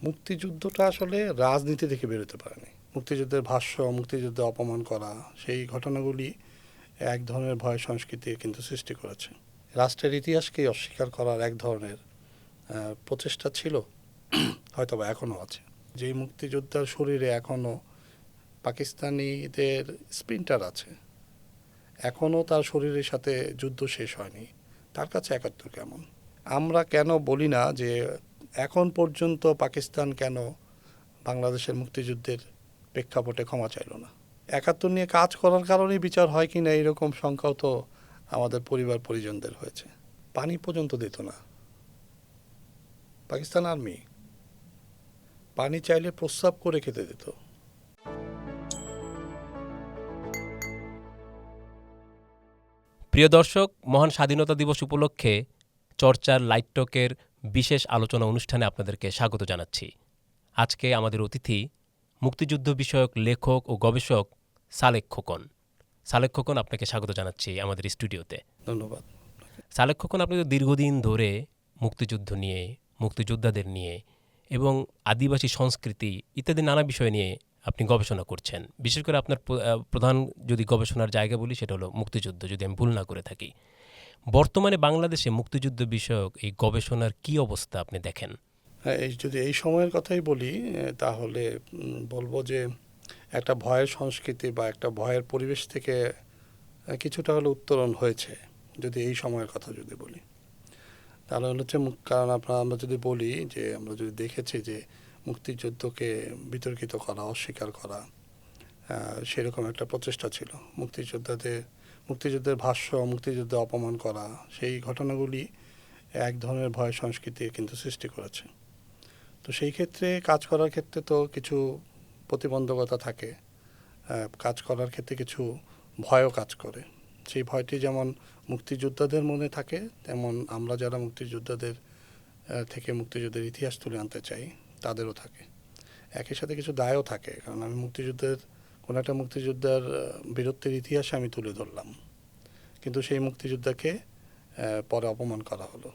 মুক্তিযুদ্ধটা আসলে রাজনীতি থেকে বেরোতে পারেনি। মুক্তিযুদ্ধের ভাষ্য, মুক্তিযুদ্ধে অপমান করা, সেই ঘটনাগুলি এক ধরনের ভয় সংস্কৃতি কিন্তু সৃষ্টি করেছে। রাষ্ট্রের ইতিহাসকে অস্বীকার করার এক ধরনের প্রচেষ্টা ছিল, হয়তোবা এখনও আছে। যেই মুক্তিযোদ্ধার শরীরে এখনও পাকিস্তানিদের স্প্রিন্টার আছে, এখনও তার শরীরের সাথে যুদ্ধ শেষ হয়নি, তার কাছে ৭১ কেমন? আমরা কেন বলি না যে এখন পর্যন্ত পাকিস্তান কেন বাংলাদেশের মুক্তিযুদ্ধের প্রেক্ষাপটে ক্ষমা চাইল না? ৭১ নিয়ে কাজ করার কারণেই বিচার হয় কি না এরকম সংখ্যাও তো আমাদের পরিবার পরিজনদের হয়েছে। পানি পর্যন্ত দিত না পাকিস্তান আর্মি, পানি চাইলে প্রস্রাব করে খেতে দিত। প্রিয় দর্শক, মহান স্বাধীনতা দিবস উপলক্ষে চর্চার লাইট টকের বিশেষ আলোচনা অনুষ্ঠানে আপনাদেরকে স্বাগত জানাচ্ছি। আজকে আমাদের অতিথি মুক্তিযুদ্ধ বিষয়ক লেখক ও গবেষক সালেক খোকন। সালেক খোকন, আপনাকে স্বাগত জানাচ্ছি আমাদের স্টুডিওতে। ধন্যবাদ। সালেক খোকন, আপনি তো দীর্ঘদিন ধরে মুক্তিযুদ্ধ নিয়ে, মুক্তিযোদ্ধাদের নিয়ে এবং আদিবাসী সংস্কৃতি ইত্যাদি নানা বিষয় নিয়ে আপনি গবেষণা করছেন। বিশেষ করে আপনার প্রধান যদি গবেষণার জায়গা বলি সেটা হলো মুক্তিযুদ্ধ, যদি আমি ভুল না করে থাকি। বর্তমানে বাংলাদেশে মুক্তিযুদ্ধ বিষয়ক এই গবেষণার কি অবস্থা আপনি দেখেন? হ্যাঁ, যদি এই সময়ের কথাই বলি তাহলে বলবো যে একটা ভয়ের সংস্কৃতি বা একটা ভয়ের পরিবেশ থেকে কিছুটা হলে উত্তরণ হয়েছে। যদি এই সময়ের কথা যদি বলি তাহলে হচ্ছে কারণ আমরা যদি বলি যে আমরা যদি দেখেছি যে মুক্তিযুদ্ধকে বিতর্কিত করা, অস্বীকার করা, সেরকম একটা প্রচেষ্টা ছিল। মুক্তিযুদ্ধের ভাষ্য, মুক্তিযুদ্ধে অপমান করা, সেই ঘটনাগুলি এক ধরনের ভয় সংস্কৃতি কিন্তু সৃষ্টি করেছে। তো সেই ক্ষেত্রে কাজ করার ক্ষেত্রে তো কিছু প্রতিবন্ধকতা থাকে, কাজ করার ক্ষেত্রে কিছু ভয়ও কাজ করে। সেই ভয়টি যেমন মুক্তিযোদ্ধাদের মনে থাকে, তেমন আমরা যারা মুক্তিযোদ্ধাদের থেকে মুক্তিযুদ্ধের ইতিহাস তুলে আনতে চাই তাদেরও থাকে। একই সাথে কিছু দায়ও থাকে, কারণ আমি কোনো একটা মুক্তিযোদ্ধার বীরত্বের ইতিহাস আমি তুলে ধরলাম, কিন্তু সেই মুক্তিযোদ্ধাকে পরে অপমান করা হলো।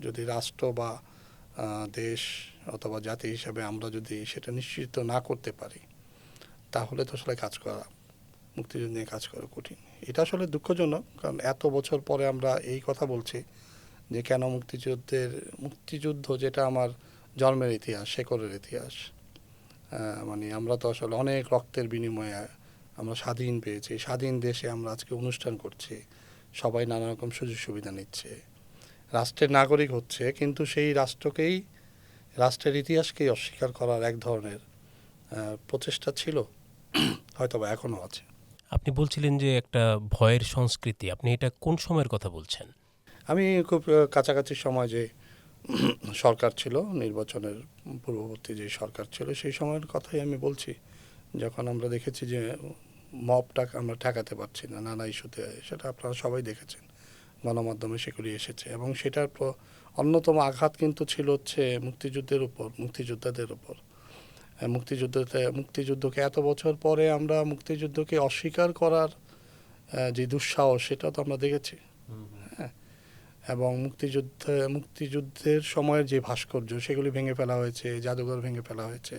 যদি রাষ্ট্র বা দেশ অথবা জাতি হিসাবে আমরা যদি সেটা নিশ্চিত না করতে পারি তাহলে তো আসলে মুক্তিযুদ্ধ নিয়ে কাজ করা কঠিন। এটা আসলে দুঃখজনক, কারণ এত বছর পরে আমরা এই কথা বলছি যে কেন মুক্তিযুদ্ধ যেটা আমার জন্মের ইতিহাস, শেকড়ের ইতিহাস, মানে আমরা তো আসলে অনেক রক্তের বিনিময়ে আমরা স্বাধীন পেয়েছি, স্বাধীন দেশে আমরা আজকে অনুষ্ঠান করছি, সবাই নানা রকম সুযোগ সুবিধা নিচ্ছে, রাষ্ট্রের নাগরিক হচ্ছে, কিন্তু সেই রাষ্ট্রের ইতিহাসকেই অস্বীকার করার এক ধরনের প্রচেষ্টা ছিল, হয়তোবা এখনও আছে। আপনি বলছিলেন যে একটা ভয়ের সংস্কৃতি, আপনি এটা কোন সময়ের কথা বলছেন? আমি খুব কাছাকাছি সময় যে সরকার ছিল, নির্বাচনের পূর্ববর্তী যে সরকার ছিল, সেই সময়ের কথাই আমি বলছি, যখন আমরা দেখেছি যে মবটা আমরা ঠেকাতে পারছি না নানা ইস্যুতে। সেটা আপনারা সবাই দেখেছেন, গণমাধ্যমে সেগুলি এসেছে, এবং সেটার অন্যতম আঘাত কিন্তু ছিল হচ্ছে মুক্তিযোদ্ধাদের উপর। মুক্তিযুদ্ধকে এত বছর পরে আমরা মুক্তিযুদ্ধকে অস্বীকার করার যে দুঃসাহস, সেটা তো আমরা দেখেছি। হ্যাঁ, এবং মুক্তিযুদ্ধের সময়ের যে ভাস্কর্য, সেগুলি ভেঙে ফেলা হয়েছে, জাদুঘর ভেঙে ফেলা হয়েছে,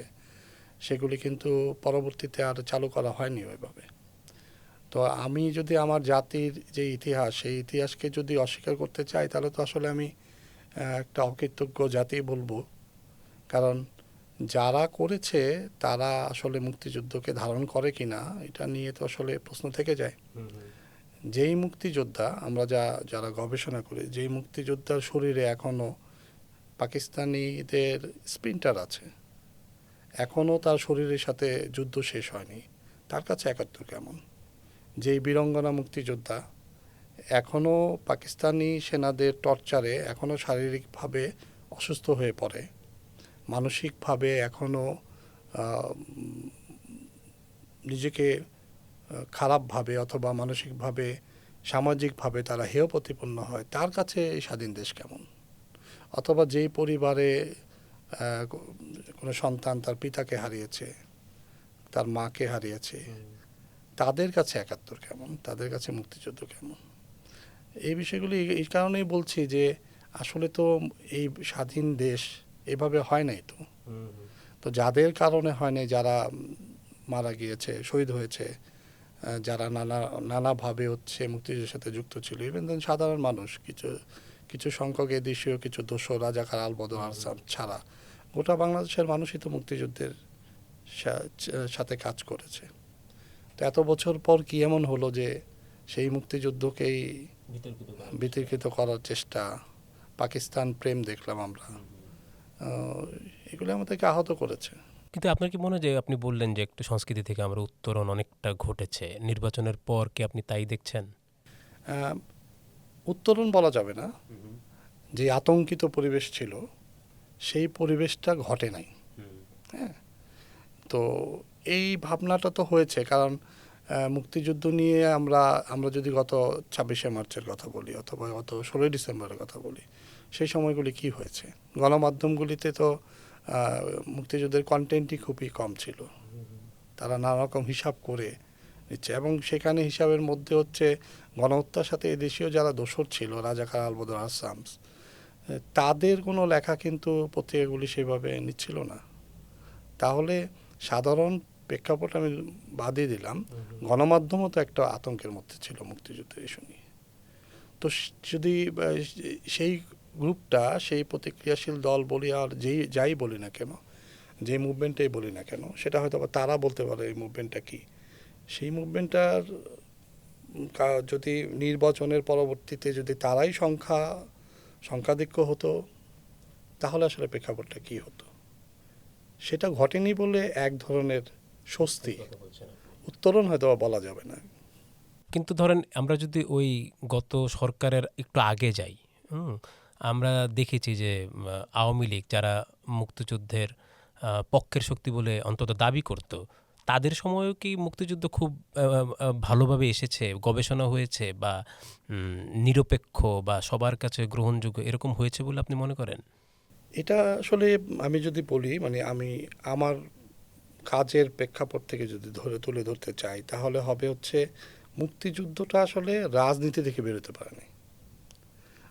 সেগুলি কিন্তু পরবর্তীতে আর চালু করা হয়নি ওইভাবে। তো আমি যদি আমার জাতির যে ইতিহাস, সেই ইতিহাসকে যদি অস্বীকার করতে চাই তাহলে তো আসলে আমি একটা অকৃতজ্ঞ জাতি বলবো, কারণ যারা করেছে তারা আসলে মুক্তিযুদ্ধকে ধারণ করে কিনা এটা নিয়ে তো আসলে প্রশ্ন থেকে যায়। যেই মুক্তিযোদ্ধা আমরা যারা গবেষণা করি, যেই মুক্তিযোদ্ধার শরীরে এখনও পাকিস্তানিদের স্প্রিন্টার আছে, এখনও তার শরীরের সাথে যুদ্ধ শেষ হয়নি, তার কাছে ৭১ কেমন? যেই বীরঙ্গনা মুক্তিযোদ্ধা এখনও পাকিস্তানি সেনাদের টর্চারে এখনও শারীরিকভাবে অসুস্থ হয়ে পড়ে, মানসিকভাবে এখনও নিজেকে খারাপভাবে অথবা মানসিকভাবে, সামাজিকভাবে তারা হেয় প্রতিপন্ন হয়, তার কাছে এই স্বাধীন দেশ কেমন? অথবা যেই পরিবারে কোনো সন্তান তার পিতাকে হারিয়েছে, তার মাকে হারিয়েছে, তাদের কাছে ৭১ কেমন? তাদের কাছে মুক্তিযুদ্ধ কেমন? এই বিষয়গুলি এই কারণেই বলছি যে আসলে তো এই স্বাধীন দেশ এভাবে হয় নাই তো। তো যাদের কারণে হয়নি, যারা মারা গিয়েছে, শহীদ হয়েছে, যারা নানাভাবে হচ্ছে মুক্তিযুদ্ধের সাথে যুক্ত ছিল, ইভেন দেন সাধারণ মানুষ, কিছু কিছু সংখ্যক এদেশীয় কিছু দোসর রাজাকার আলবদর আরসাম ছাড়া গোটা বাংলাদেশের মানুষই তো মুক্তিযুদ্ধের সাথে কাজ করেছে। তো এত বছর পর কি এমন হলো যে সেই মুক্তিযুদ্ধকেই বিতর্কিত করার চেষ্টা, পাকিস্তান প্রেম দেখলাম আমরা, এগুলো আমাদেরকে আহত করেছে। কিন্তু আপনার কি মনে হয় যে আপনি বললেন যে একটু সংস্কৃতি থেকে আমরা উত্তরণ অনেকটা ঘটেছে, নির্বাচনের পর কি আপনি তাই দেখছেন? উত্তরণ বলা যাবে না, যে আতঙ্কিত পরিবেশ ছিল সেই পরিবেশটা ঘটে নাই। হ্যাঁ, তো এই ভাবনাটা তো হয়েছে, কারণ মুক্তিযুদ্ধ নিয়ে আমরা যদি গত 26শে মার্চের কথা বলি অথবা গত 16ই ডিসেম্বরের কথা বলি, সেই সময়গুলি কি হয়েছে, গণমাধ্যমগুলিতে তো মুক্তিযুদ্ধের কন্টেন্টই খুবই কম ছিল। তারা নানা রকম হিসাব করে নিচ্ছে, এবং সেখানে হিসাবের মধ্যে হচ্ছে গণহত্যার সাথে এদেশীয় যারা দোসর ছিল, রাজাকার আলবদর আসামস, তাদের কোনো লেখা কিন্তু পত্রিকাগুলি সেভাবে নিচ্ছিল না। তাহলে সাধারণ প্রেক্ষাপট আমি বাদই দিলাম, গণমাধ্যমও তো একটা আতঙ্কের মধ্যে ছিল মুক্তিযুদ্ধের ইস্যু নিয়ে। তো যদি সেই গ্রুপটা, সেই প্রতিক্রিয়াশীল দল বলি আর যাই বলি না কেন, যে মুভমেন্টেই বলি না কেন, সেটা হয়তো তারা বলতে পারে এই মুভমেন্টটা কি। সেই মুভমেন্টটার যদি নির্বাচনের পরবর্তীতে যদি তারাই সংখ্যাধিক্য হতো, তাহলে আসলে প্রেক্ষাপটটা কি হতো, সেটা ঘটেনি বলে এক ধরনের স্বস্তি, উত্তরণ হয়তো বলা যাবে না। কিন্তু ধরেন আমরা যদি ওই গত সরকারের একটু আগে যাই, আমরা দেখেছি যে আওয়ামী লীগ যারা মুক্তিযুদ্ধের পক্ষের শক্তি বলে অন্তত দাবি করত, তাদের সময়ও কি মুক্তিযুদ্ধ খুব ভালোভাবে এসেছে, গবেষণা হয়েছে, বা নিরপেক্ষ বা সবার কাছে গ্রহণযোগ্য এরকম হয়েছে বলে আপনি মনে করেন? এটা আসলে আমি যদি বলি, মানে আমি আমার কাজের প্রেক্ষাপট থেকে যদি তুলে ধরতে চাই, তাহলে হবে হচ্ছে মুক্তিযুদ্ধটা আসলে রাজনীতি থেকে বেরোতে পারেনি।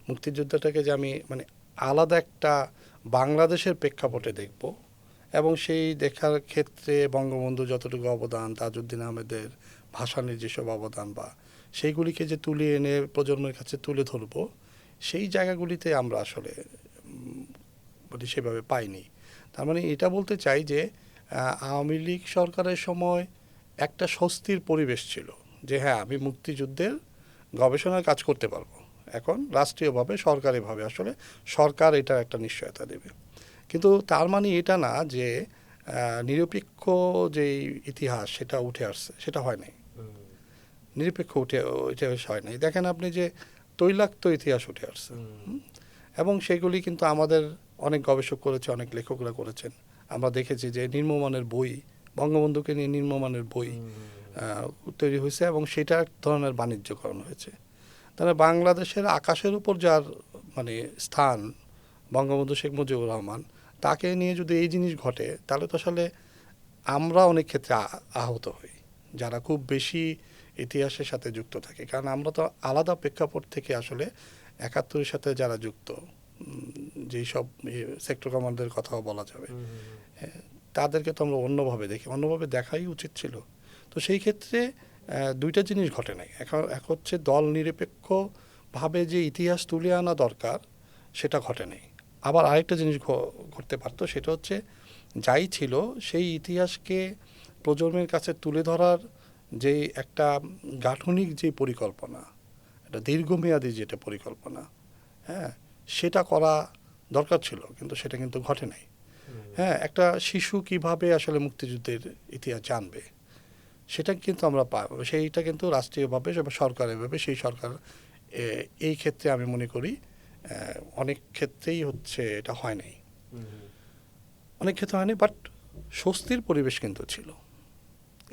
মুক্তিযুদ্ধটাকে যে আমি মানে আলাদা একটা বাংলাদেশের প্রেক্ষাপটে দেখব, এবং সেই দেখার ক্ষেত্রে বঙ্গবন্ধু যতটুকু অবদান, তাজউদ্দিন আহমেদের ভাসানির যেসব অবদান, বা সেইগুলিকে যে তুলে এনে প্রজন্মের কাছে তুলে ধরব, সেই জায়গাগুলিতে আমরা আসলে সেভাবে পাইনি। তার মানে এটা বলতে চাই যে আওয়ামী লীগ সরকারের সময় একটা স্বস্তির পরিবেশ ছিল, যে হ্যাঁ, আমি মুক্তিযুদ্ধের গবেষণার কাজ করতে পারবো। এখন রাষ্ট্রীয়ভাবে, সরকারিভাবে আসলে সরকার এটার একটা নিশ্চয়তা দেবে। কিন্তু তার মানে এটা না যে নিরপেক্ষ যেই ইতিহাস সেটা উঠে আসছে, সেটা হয় নাই। নিরপেক্ষ ইতিহাস হয় নাই। দেখেন আপনি যে তৈলাক্ত ইতিহাস উঠে আসছে, এবং সেগুলি কিন্তু আমাদের অনেক গবেষক করেছে, অনেক লেখকরা করেছেন। আমরা দেখেছি যে নিম্নমানের বই, বঙ্গবন্ধুকে নিয়ে নিম্নমানের বই তৈরি হয়েছে, এবং সেটা এক ধরনের বাণিজ্যকরণ হয়েছে। তাহলে বাংলাদেশের আকাশের উপর যার মানে স্থান, বঙ্গবন্ধু শেখ মুজিবুর রহমান, তাকে নিয়ে যদি এই জিনিস ঘটে, তাহলে তো আসলে আমরা অনেক ক্ষেত্রে আহত হই, যারা খুব বেশি ইতিহাসের সাথে যুক্ত থাকে। কারণ আমরা তো আলাদা প্রেক্ষাপট থেকে আসলে 71-এর সাথে যারা যুক্ত, যেই সব সেক্টর কমান্ডারের কথাও বলা যাবে, তাদেরকে তো আমরা অন্যভাবে দেখি, অন্যভাবে দেখাই উচিত ছিল। তো সেই ক্ষেত্রে দুইটা জিনিস ঘটে নাই। এক হচ্ছে দল নিরপেক্ষভাবে যে ইতিহাস তুলে আনা দরকার, সেটা ঘটে নাই। আবার আরেকটা জিনিস ঘটতে পারতো, সেটা হচ্ছে যাই ছিল সেই ইতিহাসকে প্রজন্মের কাছে তুলে ধরার যে একটা গাঠনিক যে পরিকল্পনা, একটা দীর্ঘমেয়াদী যেটা পরিকল্পনা, হ্যাঁ, সেটা করা দরকার ছিল, কিন্তু সেটা কিন্তু ঘটে নাই। হ্যাঁ, একটা শিশু কিভাবে আসলে মুক্তিযুদ্ধের ইতিহাস জানবে, সেটা কিন্তু আমরা সেইটা কিন্তু রাষ্ট্রীয়ভাবে, সরকারিভাবে, সেই সরকার এই ক্ষেত্রে আমি মনে করি অনেক ক্ষেত্রেই হচ্ছে এটা হয় নাই, অনেক ক্ষেত্রে হয়নি। বাট স্বস্তির পরিবেশ কিন্তু ছিল,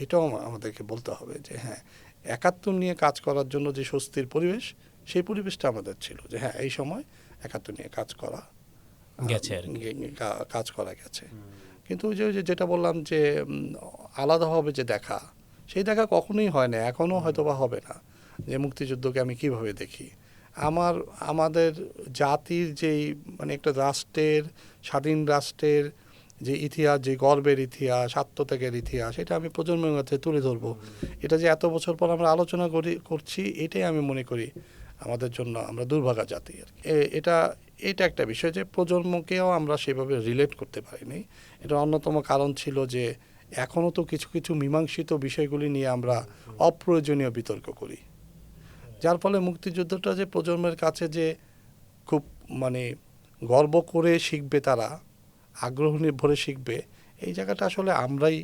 এটাও আমাদেরকে বলতে হবে যে হ্যাঁ, 71 নিয়ে কাজ করার জন্য যে স্বস্তির পরিবেশ, সেই পরিবেশটা আমাদের ছিল, যে হ্যাঁ, এই সময় 71 নিয়ে কাজ করা গেছে। কিন্তু ওই যে যেটা বললাম যে আলাদাভাবে যে দেখা, সেই দেখা কখনোই হয় না, এখনও হয়তো বা হবে না। যে মুক্তিযুদ্ধকে আমি কিভাবে দেখি, আমাদের জাতির যেই মানে একটা রাষ্ট্রের, স্বাধীন রাষ্ট্রের যে ইতিহাস, যে গর্বের ইতিহাস, আত্মত্যাগের ইতিহাস, এটা আমি প্রজন্মের মধ্যে তুলে ধরবো। এটা যে এত বছর পর আমরা আলোচনা করছি, এটাই আমি মনে করি আমাদের জন্য আমরা দুর্ভাগা জাতি আর কি। এটা একটা বিষয় যে প্রজন্মকেও আমরা সেভাবে রিলেট করতে পারিনি। এটা অন্যতম কারণ ছিল যে এখনও তো কিছু কিছু মীমাংসিত বিষয়গুলি নিয়ে আমরা অপ্রয়োজনীয় বিতর্ক করি, যার ফলে মুক্তিযুদ্ধটা যে প্রজন্মের কাছে যে খুব মানে গর্ব করে শিখবে, তারা আগ্রহ ভরে শিখবে, এই জায়গাটা আসলে আমরাই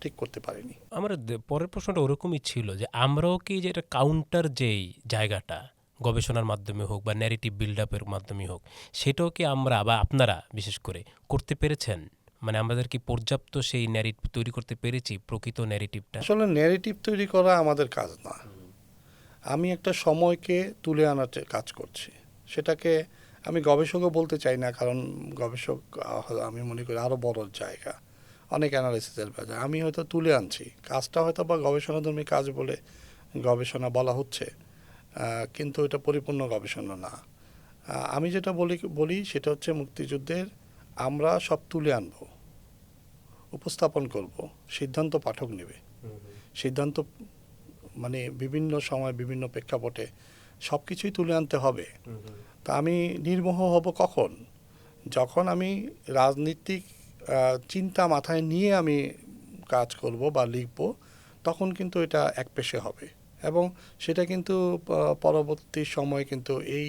ঠিক করতে পারিনি। আমার পরের প্রশ্নটা ওরকমই ছিল যে আমরাও কি যে এটা কাউন্টার যেই জায়গাটা গবেষণার মাধ্যমে হোক বা ন্যারেটিভ বিল্ড আপের মাধ্যমে হোক, সেটাও কি আমরা বা আপনারা বিশেষ করে করতে পেরেছেন? মানে আমাদের কি পর্যাপ্ত সেই ন্যারেটিভ তৈরি করতে পেরেছি, প্রকৃত ন্যারেটিভটা? আসলে ন্যারেটিভ তৈরি করা আমাদের কাজ না। আমি একটা সময়কে তুলে আনার কাজ করছি। সেটাকে আমি গবেষকও বলতে চাই না, কারণ গবেষক আমি মনে করি আরও বড় জায়গা, অনেক অ্যানালিসিসের ব্যাপার। আমি হয়তো তুলে আনছি কাজটা, হয়তো বা গবেষণাধর্মী কাজ বলে গবেষণা বলা হচ্ছে, কিন্তু এটা পরিপূর্ণ গবেষণা না। আমি যেটা বলি সেটা হচ্ছে মুক্তিযুদ্ধের আমরা সব তুলে আনবো, উপস্থাপন করব, সিদ্ধান্ত পাঠক নেবে। সিদ্ধান্ত মানে বিভিন্ন সময় বিভিন্ন প্রেক্ষাপটে সব কিছুই তুলে আনতে হবে। তা আমি নির্মোহ হব কখন? যখন আমি রাজনীতিক চিন্তা মাথায় নিয়ে আমি কাজ করব বা লিখব, তখন কিন্তু এটা একপেশে হবে, এবং সেটা কিন্তু পরবর্তী সময় কিন্তু এই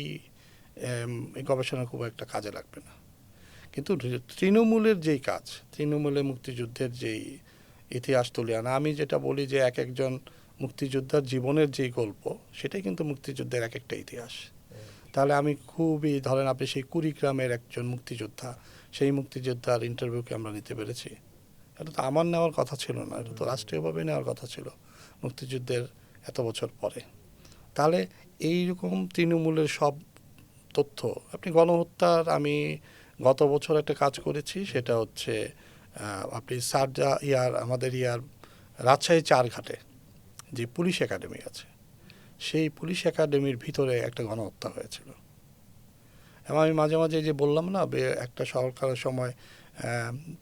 গবেষণা খুব একটা কাজে লাগবে না। কিন্তু তৃণমূলের যেই কাজ, তৃণমূলের মুক্তিযুদ্ধের যেই ইতিহাস তুলে আনা, আমি যেটা বলি যে এক একজন মুক্তিযোদ্ধার জীবনের যেই গল্প, সেটাই কিন্তু মুক্তিযুদ্ধের এক একটা ইতিহাস। তাহলে আমি খুবই, ধরেন আপনি সেই কুড়িগ্রামের একজন মুক্তিযোদ্ধা, সেই মুক্তিযোদ্ধার ইন্টারভিউকে আমরা নিতে পেরেছি। এটা তো আমার নেওয়ার কথা ছিল না, এটা তো রাষ্ট্রীয়ভাবে নেওয়ার কথা ছিল মুক্তিযুদ্ধের এত বছর পরে। তাহলে এইরকম তৃণমূলের সব তথ্য আপনি, গণহত্যার আমি গত বছর একটা কাজ করেছি, সেটা হচ্ছে আপনি আমাদের রাজশাহী চারঘাটে যে পুলিশ একাডেমি আছে, সেই পুলিশ একাডেমির ভিতরে একটা গণহত্যা হয়েছিল। এবং আমি মাঝে মাঝে যে বললাম না, একটা সরকারের সময়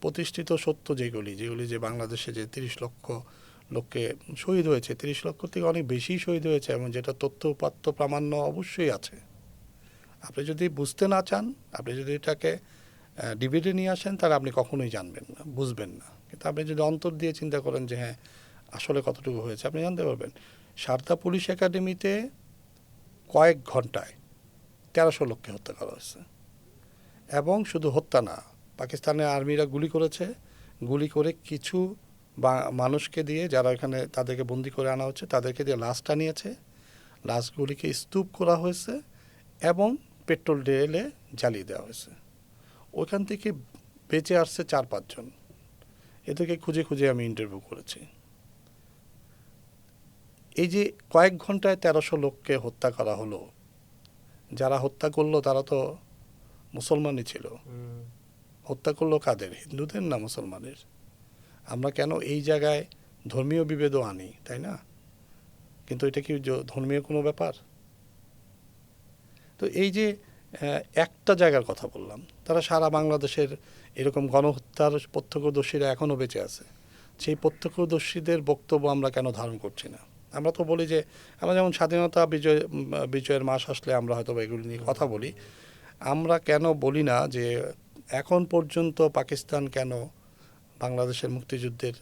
প্রতিষ্ঠিত সত্য যেগুলি যে বাংলাদেশে যে 30 লক্ষ লোককে শহীদ হয়েছে, 30 লক্ষ থেকে অনেক বেশি শহীদ হয়েছে, এবং যেটা তথ্য উপাত্ত প্রামাণ্য অবশ্যই আছে। আপনি যদি বুঝতে না চান, আপনি যদি এটাকে ডিবেটে নিয়ে আসেন, তাহলে আপনি কখনোই জানবেন না, বুঝবেন না। কিন্তু আপনি যদি অন্তর দিয়ে চিন্তা করেন যে হ্যাঁ আসলে কতটুকু হয়েছে, আপনি জানতে পারবেন। সারদা পুলিশ একাডেমিতে কয়েক ঘন্টায় 1300 লোককে হত্যা করা হয়েছে। এবং শুধু হত্যা না, পাকিস্তানের আর্মিরা গুলি করেছে, গুলি করে কিছু মানুষকে দিয়ে, যারা এখানে তাদেরকে বন্দি করে আনা হচ্ছে, তাদেরকে দিয়ে লাশটা নিয়েছে, লাশগুলিকে স্তূপ করা হয়েছে এবং পেট্রোল ঢেলে জ্বালিয়ে দেওয়া হয়েছে। ওইখান থেকে বেঁচে আসছে 4-5 জন। এদেরকে খুঁজে খুঁজে আমি ইন্টারভিউ করেছি। এই যে কয়েক ঘন্টায় 1300 লোককে হত্যা করা হলো, যারা হত্যা করলো তারা তো মুসলমানই ছিল। হত্যা করলো কাদের? হিন্দুদের না মুসলমানের? আমরা কেন এই জায়গায় ধর্মীয় বিভেদও আনি, তাই না? কিন্তু এটা কি ধর্মীয় কোনো ব্যাপার? তো এই যে একটা জায়গার কথা বললাম, তারা সারা বাংলাদেশের এরকম গণহত্যার প্রত্যক্ষদর্শীরা এখনও বেঁচে আছে। সেই প্রত্যক্ষদর্শীদের বক্তব্য আমরা কেন ধারণ করছি না? আমরা তো বলি যে, আমরা যেমন স্বাধীনতা বিজয়ের মাস আসলে আমরা হয়তো এগুলি নিয়ে কথা বলি, আমরা কেন বলি না যে এখন পর্যন্ত পাকিস্তান কেন বাংলাদেশের মুক্তিযুদ্ধের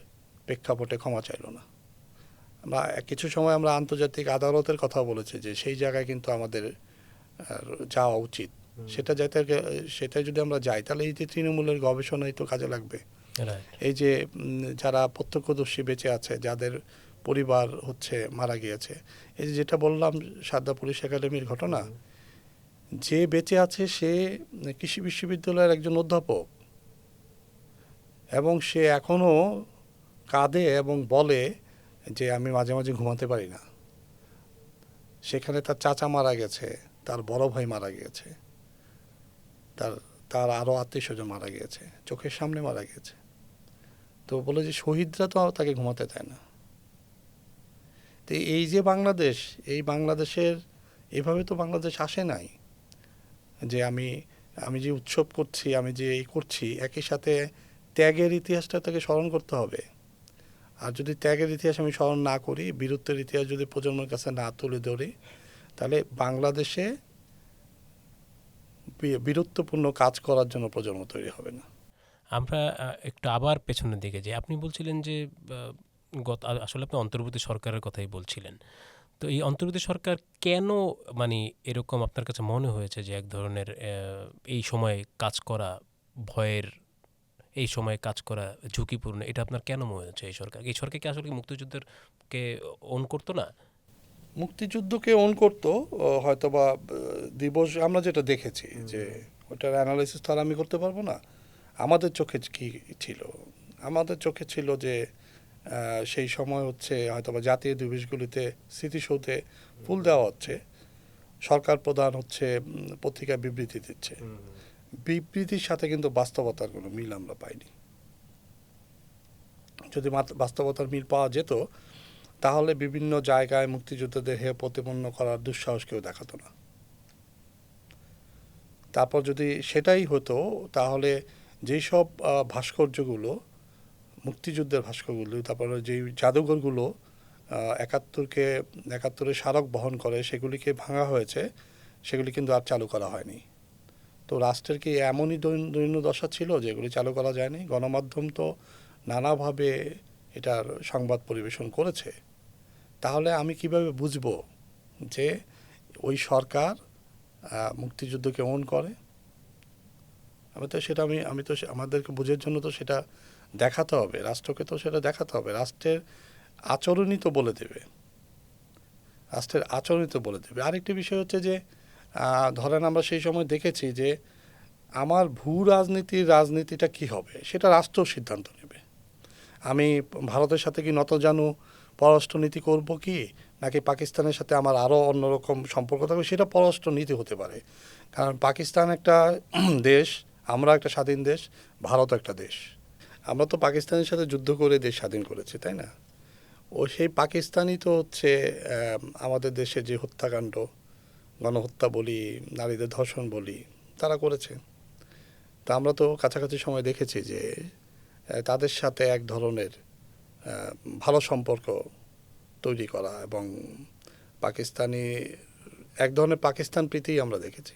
প্রেক্ষাপটে ক্ষমা চাইল না? আমরা কিছু সময় আমরা আন্তর্জাতিক আদালতের কথা বলেছি যে সেই জায়গায় কিন্তু আমাদের যাওয়া উচিত। সেটা যদি আমরা যাই, তাহলে এই যে তৃণমূলের গবেষণাই তো কাজে লাগবে। এই যে যারা প্রত্যক্ষদর্শী বেঁচে আছে, যাদের পরিবার হচ্ছে মারা গিয়েছে, এই যে যেটা বললাম সারদা পুলিশ একাডেমির ঘটনা, যে বেঁচে আছে সে কৃষি বিশ্ববিদ্যালয়ের একজন অধ্যাপক, এবং সে এখনও কাঁদে এবং বলে যে আমি মাঝে মাঝে ঘুমাতে পারি না। সেখানে তার চাচা মারা গেছে, তার বড় ভাই মারা গিয়েছে, তার আরও আত্মীয়স্বজন মারা গিয়েছে, চোখের সামনে মারা গিয়েছে। তো বলে যে শহীদরা তো তাকে ঘুমাতে দেয় না। তো এই যে বাংলাদেশ, এই বাংলাদেশের এভাবে তো বাংলাদেশ আসে নাই যে আমি যে উৎসব করছি, আমি যে এই করছি, একই সাথে ত্যাগের ইতিহাসটা তাকে স্মরণ করতে হবে। আর যদি ত্যাগের ইতিহাস আমি স্মরণ না করি, বীরত্বের ইতিহাস যদি প্রজন্মের কাছে না তুলে ধরি, তাহলে বাংলাদেশে বীরত্বপূর্ণ কাজ করার জন্য প্রজন্ম তৈরি হবে না। আমরা একটু আবার পেছনের দিকে যাই। আপনি বলছিলেন যে আসলে আপনি অন্তর্বর্তী সরকারের কথাই বলছিলেন। তো এই অন্তর্বর্তী সরকার কেন মানে এরকম আপনার কাছে মনে হয়েছে যে এক ধরনের এই সময়ে কাজ করা ভয়ের, এই সময়ে কাজ করা ঝুঁকিপূর্ণ, এটা আপনার কেন মনে হচ্ছে? এই সরকার কি আসলে কি মুক্তিযুদ্ধের কে ওন করতো না? মুক্তিযুদ্ধকে অন করতো হয়তোবা দিবস আমরা যেটা দেখেছি যে ওটার অ্যানালাইসিস তো আর আমি করতে পারবো না। আমাদের চোখে কি ছিল? আমাদের চোখে ছিল যে সেই সময় হচ্ছে হয়তোবা জাতীয় দিবসগুলিতে স্মৃতিসৌধে ফুল দেওয়া হচ্ছে, সরকার প্রধান হচ্ছে পত্রিকায় বিবৃতি দিচ্ছে। বিবৃতির সাথে কিন্তু বাস্তবতার কোনো মিল আমরা পাইনি। যদি বাস্তবতার মিল পাওয়া যেত, তাহলে বিভিন্ন জায়গায় মুক্তিযোদ্ধাদের হেয় প্রতিপন্ন করার দুঃসাহস কেউ দেখাতো না। তারপর যদি সেটাই হতো, তাহলে যেই সব ভাস্কর্যগুলো, মুক্তিযুদ্ধের ভাস্কর্যগুলো, তারপরে যেই জাদুঘরগুলো একাত্তরের স্মারক বহন করে, সেগুলিকে ভাঙা হয়েছে, সেগুলি কিন্তু আর চালু করা হয়নি। তো রাষ্ট্রের কি এমনই দৈন্য দশা ছিল যে এগুলি চালু করা যায়নি? গণমাধ্যম তো নানাভাবে এটার সংবাদ পরিবেশন করেছে। তাহলে আমি কিভাবে বুঝবো যে ওই সরকার মুক্তিযুদ্ধকে অন করে? আমি তো আমাদেরকে বুঝার জন্য তো সেটা দেখাতে হবে, রাষ্ট্রকে তো সেটা দেখাতে হবে। রাষ্ট্রের আচরণই তো বলে দেবে, রাষ্ট্রের আচরণই তো বলে দেবে। আরেকটি বিষয় হচ্ছে যে ধরেন আমরা সেই সময় দেখেছি যে আমার রাজনীতিটা কি হবে সেটা রাষ্ট্র সিদ্ধান্ত নেবে। আমি ভারতের সাথে কি নতজানু পররাষ্ট্রনীতি করব কি, নাকি পাকিস্তানের সাথে আমার আরও অন্যরকম সম্পর্ক থাকবে, সেটা পররাষ্ট্রনীতি হতে পারে। কারণ পাকিস্তান একটা দেশ, আমরা একটা স্বাধীন দেশ, ভারত একটা দেশ। আমরা তো পাকিস্তানের সাথে যুদ্ধ করে দেশ স্বাধীন করেছি, তাই না? সেই পাকিস্তানই তো হচ্ছে আমাদের দেশে যে হত্যাকাণ্ড, গণহত্যা বলি, নারীদের ধর্ষণ বলি, তারা করেছে। তা আমরা তো কাছাকাছি সময় দেখেছি যে তাদের সাথে এক ধরনের ভালো সম্পর্ক তৈরি করা এবং এক ধরনের পাকিস্তান প্রীতি আমরা দেখেছি।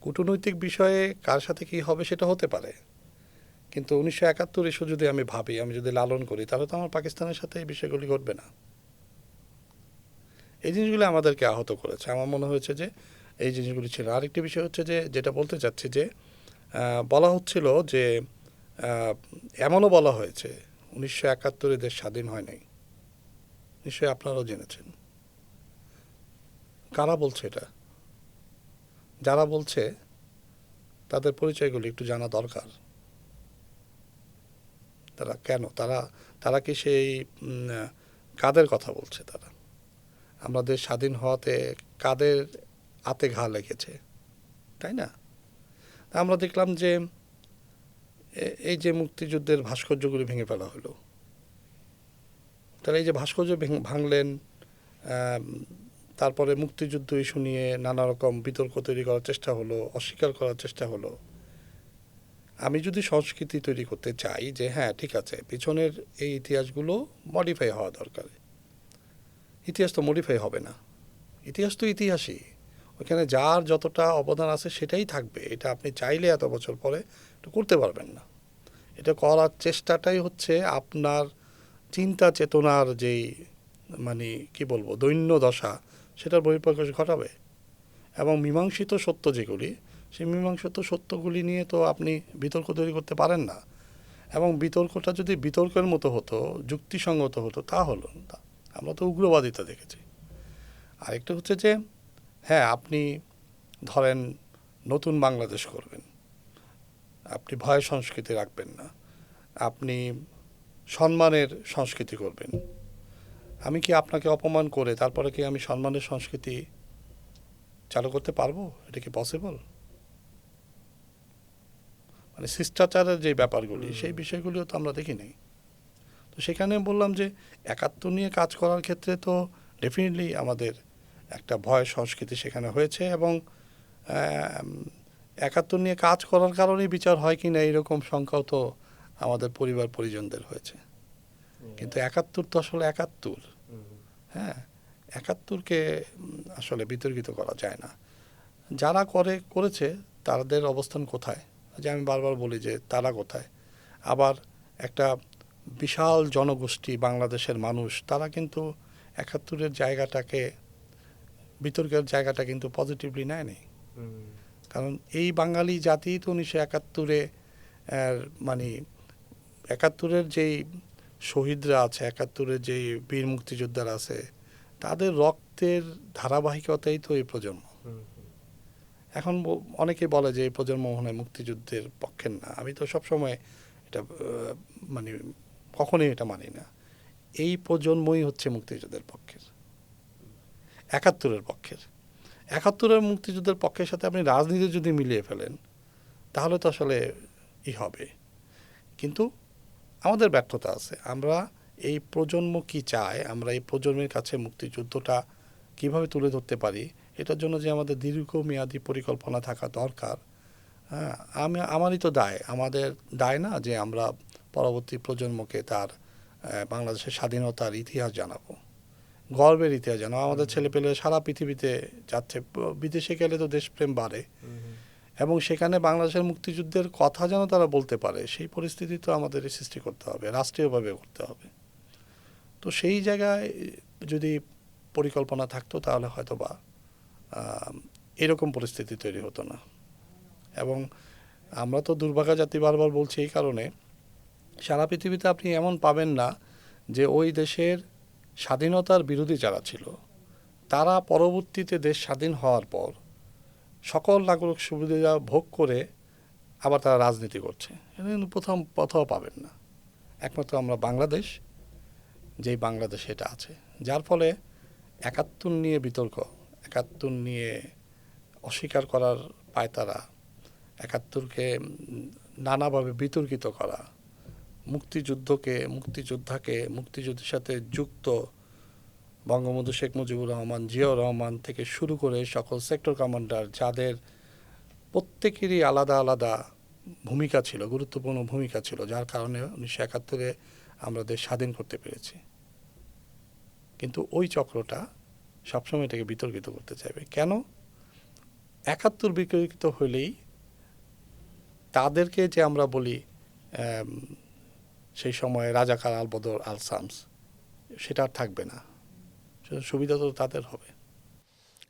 কূটনৈতিক বিষয়ে কার সাথে কি হবে সেটা হতে পারে, কিন্তু 1971 ইস্যু যদি আমি ভাবি, আমি যদি লালন করি, তাহলে তো আমার পাকিস্তানের সাথে এই বিষয়গুলি ঘটবে না। এই জিনিসগুলি আমাদেরকে আহত করেছে। আমার মনে হয়েছে যে এই জিনিসগুলি ছিল। আরেকটি বিষয় হচ্ছে যে, যেটা বলতে চাচ্ছি যে বলা হচ্ছিল যে এমনও বলা হয়েছে 1971 দেশ স্বাধীন হয় নাই। নিশ্চয়ই আপনারাও জেনেছেন। কারা বলছে এটা? যারা বলছে তাদের পরিচয়গুলি একটু জানা দরকার। তারা কেন, তারা কি সেই কাদের কথা বলছে? তারা আমাদের স্বাধীন হওয়াতে কাদের হাতে ঘা লেগেছে, তাই না? আমরা দেখলাম যে এই যে মুক্তিযুদ্ধের ভাস্কর্যগুলি ভেঙে ফেলা হলো, তাহলে এই যে ভাস্কর্য ভাঙলেন, তারপরে মুক্তিযুদ্ধ ইস্যু নিয়ে নানা রকম বিতর্ক তৈরি করার চেষ্টা হলো, অস্বীকার করার চেষ্টা হলো। আমি যদি সংস্কৃতি তৈরি করতে চাই যে হ্যাঁ ঠিক আছে, পিছনের এই ইতিহাসগুলো মডিফাই হওয়া দরকার, ইতিহাস তো মডিফাই হবে না। ইতিহাস তো ইতিহাসই, ওইখানে যার যতটা অবদান আছে সেটাই থাকবে। এটা আপনি চাইলে এত বছর পরে এটা করতে পারবেন না। এটা করার চেষ্টাটাই হচ্ছে আপনার চিন্তা চেতনার যেই মানে কি বলবো দৈন্য দশা, সেটার বহিঃপ্রকাশ ঘটাবে। এবং মীমাংসিত সত্য যেগুলি, সেই মীমাংসিত সত্যগুলি নিয়ে তো আপনি বিতর্ক তৈরি করতে পারেন না। এবং বিতর্কটা যদি বিতর্কের মতো হতো, যুক্তিসঙ্গত হতো, তা হলো না। আমরা তো উগ্রবাদিতা দেখেছি। আরেকটা হচ্ছে যে হ্যাঁ, আপনি ধরেন নতুন বাংলাদেশ করবেন, আপনি ভয় সংস্কৃতি রাখবেন না, আপনি সম্মানের সংস্কৃতি করবেন। আমি কি আপনাকে অপমান করে তারপরে কি আমি সম্মানের সংস্কৃতি চালু করতে পারবো? এটা কি পসিবল? মানে শিষ্টাচারের যে ব্যাপারগুলি, সেই বিষয়গুলিও তো আমরা দেখি নাই। তো সেখানে বললাম যে 71 নিয়ে কাজ করার ক্ষেত্রে তো ডেফিনেটলি আমাদের একটা ভয় সংস্কৃতি সেখানে হয়েছে। এবং 71 নিয়ে কাজ করার কারণেই বিচার হয় কি না এরকম সংখ্যাও তো আমাদের পরিবার পরিজনদের হয়েছে। কিন্তু ৭১ তো আসলে ৭১, হ্যাঁ, ৭১কে আসলে বিতর্কিত করা যায় না। যারা করেছে তাদের অবস্থান কোথায়, যে আমি বারবার বলি যে তারা কোথায়। আবার একটা বিশাল জনগোষ্ঠী বাংলাদেশের মানুষ, তারা কিন্তু ৭১-এর জায়গাটাকে, বিতর্কের জায়গাটা কিন্তু পজিটিভলি নেয়নি। কারণ এই বাঙালি জাতি তো ১৯৭১-এ মানে ৭১-এর যেই শহীদরা আছে, ৭১-এর যেই বীর মুক্তিযোদ্ধারা আছে, তাদের রক্তের ধারাবাহিকতাই তো এই প্রজন্ম। এখন অনেকেই বলে যে এই প্রজন্ম মনে হয় মুক্তিযুদ্ধের পক্ষের না। আমি তো সবসময় এটা মানে কখনোই এটা মানি না। এই প্রজন্মই হচ্ছে মুক্তিযুদ্ধের পক্ষের, ৭১-এর পক্ষের। ৭১-এর মুক্তিযুদ্ধের পক্ষের সাথে আপনি রাজনীতি যদি মিলিয়ে ফেলেন তাহলে তো আসলে হবে। কিন্তু আমাদের ব্যর্থতা আছে। আমরা এই প্রজন্ম কি চায়, আমরা এই প্রজন্মের কাছে মুক্তিযুদ্ধটা কিভাবে তুলে ধরতে পারি, এটার জন্য যে আমাদের দীর্ঘমেয়াদী পরিকল্পনা থাকা দরকার। হ্যাঁ, আমারই তো দায়, আমাদের দায় না যে আমরা পরবর্তী প্রজন্মকে তার বাংলাদেশের স্বাধীনতার ইতিহাস জানাবো, গর্বের ইতিহাস জানাবো। আমাদের ছেলেপেলে সারা পৃথিবীতে যাচ্ছে, বিদেশে গেলে তো দেশপ্রেম বাড়ে, এবং সেখানে বাংলাদেশের মুক্তিযুদ্ধের কথা যেন তারা বলতে পারে, সেই পরিস্থিতি তো আমাদের সৃষ্টি করতে হবে, রাষ্ট্রীয়ভাবে করতে হবে। তো সেই জায়গায় যদি পরিকল্পনা থাকতো তাহলে হয়তো বা এরকম পরিস্থিতি তৈরি হতো না। এবং আমরা তো দুর্ভাগা জাতি, বারবার বলছি এই কারণে, সারা পৃথিবীতে আপনি এমন পাবেন না যে ওই দেশের স্বাধীনতার বিরোধী যারা ছিল তারা পরবর্তীতে দেশ স্বাধীন হওয়ার পর সকল নাগরিক সুবিধা ভোগ করে আবার তারা রাজনীতি করছে। এটা কিন্তু কোথাও পাবেন না। একমাত্র আমরা বাংলাদেশ, যেই বাংলাদেশ এটা আছে, যার ফলে ৭১ নিয়ে বিতর্ক, ৭১ নিয়ে অস্বীকার করার পায়তারা, ৭১-কে নানাভাবে বিতর্কিত করা, মুক্তিযোদ্ধাকে মুক্তিযুদ্ধের সাথে যুক্ত বঙ্গবন্ধু শেখ মুজিবুর রহমান, জিয়াউর রহমান থেকে শুরু করে সকল সেক্টর কমান্ডার, যাদের প্রত্যেকেরই আলাদা আলাদা ভূমিকা ছিল, গুরুত্বপূর্ণ ভূমিকা ছিল, যার কারণে ১৯৭১-এ আমরা দেশ স্বাধীন করতে পেরেছি। কিন্তু ওই চক্রটা সবসময় এটাকে বিতর্কিত করতে চাইবে। কেন? ৭১ বিতর্কিত হলেই তাদেরকে যে আমরা বলি সেই সময় রাজাকার, আলবদর, আলসামস, সেটা আর থাকবে না। সুবিধা তো তাদের হবে।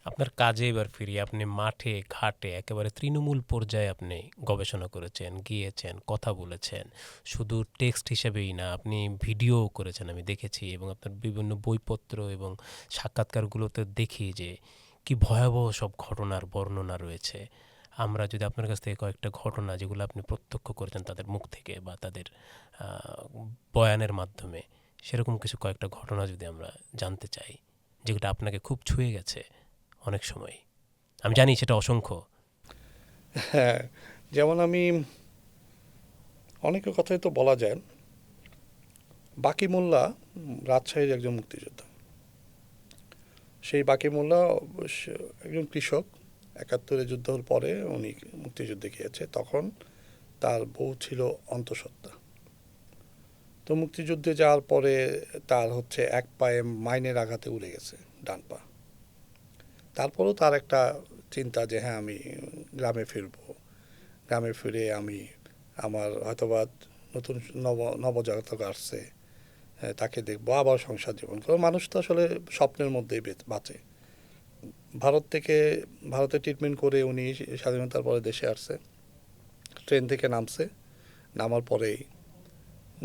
আপনার কাজে এবার ফিরি। আপনি মাঠে ঘাটে একেবারে তৃণমূল পর্যায়ে আপনি গবেষণা করেছেন, গিয়েছেন, কথা বলেছেন। শুধু টেক্সট হিসেবেই না, আপনি ভিডিও করেছেন, আমি দেখেছি, এবং আপনার বিভিন্ন বইপত্র এবং সাক্ষাৎকারগুলোতে দেখি যে কি ভয়াবহ সব ঘটনার বর্ণনা রয়েছে। আমরা যদি আপনার কাছ থেকে কয়েকটা ঘটনা যেগুলো আপনি প্রত্যক্ষ করেছেন তাদের মুখ থেকে বা তাদের বয়ানের মাধ্যমে, সেরকম কিছু কয়েকটা ঘটনা যদি আমরা জানতে চাই, যেটা আপনাকে খুব ছুঁয়ে গেছে অনেক সময়। আমি জানি সেটা অসংখ্য। হ্যাঁ, যেমন আমি অনেকের কথাই তো বলা যায়। বাকি মোল্লা রাজশাহীর একজন মুক্তিযোদ্ধা। সেই বাকি মোল্লা একজন কৃষক। ৭১-এ যুদ্ধ হওয়ার পরে উনি মুক্তিযুদ্ধে গিয়েছে। তখন তার বউ ছিল অন্তঃসত্ত্বা। তো মুক্তিযুদ্ধে যাওয়ার পরে তার এক পায়ে মাইনের আঘাতে উড়ে গেছে ডান পা। তারপরেও তার একটা চিন্তা যে হ্যাঁ, আমি গ্রামে ফিরব, গ্রামে ফিরে আমি আমার হয়তোবা নতুন নবজাতক আসছে, তাকে দেখবো, আবার সংসার জীবন করবো। মানুষ তো আসলে স্বপ্নের মধ্যেই বাঁচে। ভারতে ট্রিটমেন্ট করে উনি স্বাধীনতার পরে দেশে আসছে। ট্রেন থেকে নামার পরেই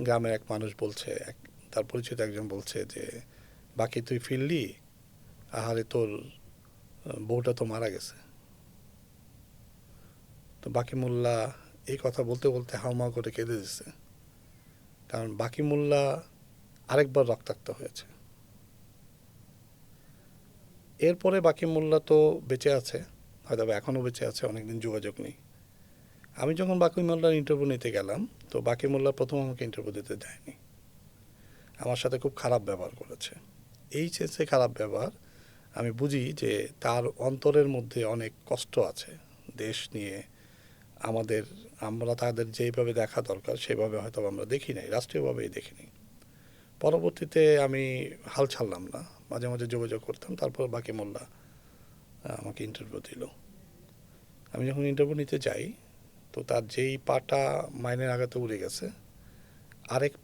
গ্রামের এক মানুষ বলছে, তার পরিচিত একজন বলছে যে, বাকি তুই ফিরলি, আহারে তোর বউটা তো মারা গেছে। তো বাকি মোল্লা এই কথা বলতে বলতে হাউমাউ করে কেঁদে দিচ্ছে। কারণ বাকি মোল্লা আরেকবার রক্তাক্ত হয়েছে। এরপরে বাকি মোল্লা তো বেঁচে আছে, হয়তো এখনও বেঁচে আছে, অনেকদিন যোগাযোগ নেই। আমি যখন বাকি মোল্লার ইন্টারভিউ নিতে গেলাম, তো বাকি মোল্লা প্রথম আমাকে ইন্টারভিউ দিতে দেয়নি, আমার সাথে খুব খারাপ ব্যবহার করেছে। এই যে খারাপ ব্যবহার, আমি বুঝি যে তার অন্তরের মধ্যে অনেক কষ্ট আছে দেশ নিয়ে, আমাদের আমরা তাদের যেইভাবে দেখা দরকার সেভাবে হয়তো আমরা দেখি নাই, রাষ্ট্রীয়ভাবেই দেখিনি। পরবর্তীতে আমি হাল ছাড়লাম না, মাঝে মাঝে যোগাযোগ করতাম। তারপর বাকি মোল্লা আমাকে ইন্টারভিউ দিল। আমি যখন ইন্টারভিউ নিতে যাই, তো তার যেই পাটা মাইনের আঘাতে উড়ে গেছে, আরেক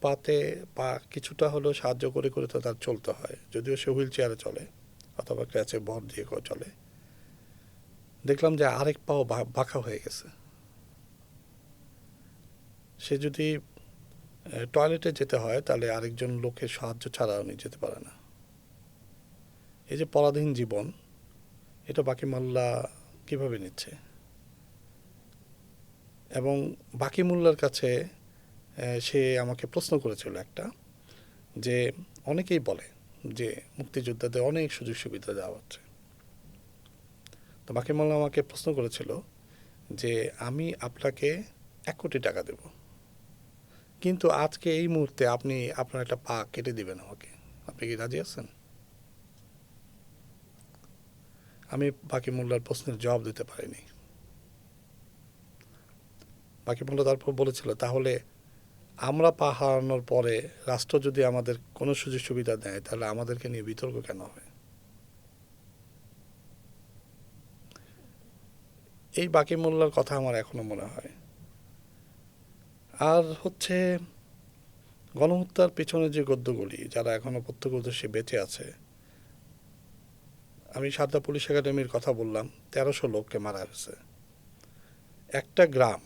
পা কিছুটা হলেও সাহায্য করে করে তো তার চলতে হয়, যদিও সে হুইল চেয়ারে চলে অথবা ক্র্যাচে ভর দিয়ে চলে। দেখলাম যে আরেক পাও বাঁকা হয়ে গেছে। সে যদি টয়লেটে যেতে হয় তাহলে আরেকজন লোকের সাহায্য ছাড়া উনি যেতে পারে না। এই যে পরাধীন জীবন, এটা বাকি মোল্লা কীভাবে নিচ্ছে? এবং বাকি মোল্লার কাছে সে আমাকে প্রশ্ন করেছিল একটা, যে অনেকেই বলে যে মুক্তিযোদ্ধাদের অনেক সুযোগ সুবিধা দেওয়া হচ্ছে। তো বাকি মোল্লা আমাকে প্রশ্ন করেছিল যে আমি আপনাকে 1 কোটি টাকা দেব, কিন্তু আজকে এই মুহূর্তে আপনি আপনার একটা পা কেটে দিবেন আমাকে, আপনি কি রাজি আছেন? আমি বাকি মোল্লার প্রশ্নের জবাব দিতে পারিনি। বাকি মোল্লা তারপর বলেছিল, তাহলে আমরা পা হারানোর পরে রাষ্ট্র যদি আমাদের কোনো সুযোগ সুবিধা দেয় তাহলে আমাদেরকে নিয়ে বিতর্ক কেন হবে? এই বাকি মোল্লার কথা আমার এখনো মনে হয়। আর হচ্ছে গণহত্যার পেছনে যে গদ্যগুলি, যারা এখনো প্রত্যক্ষদর্শী বেঁচে আছে, আমি সারদা পুলিশ একাডেমির কথা বললাম, 1300 লোককে মারা হয়েছে। একটা গ্রাম,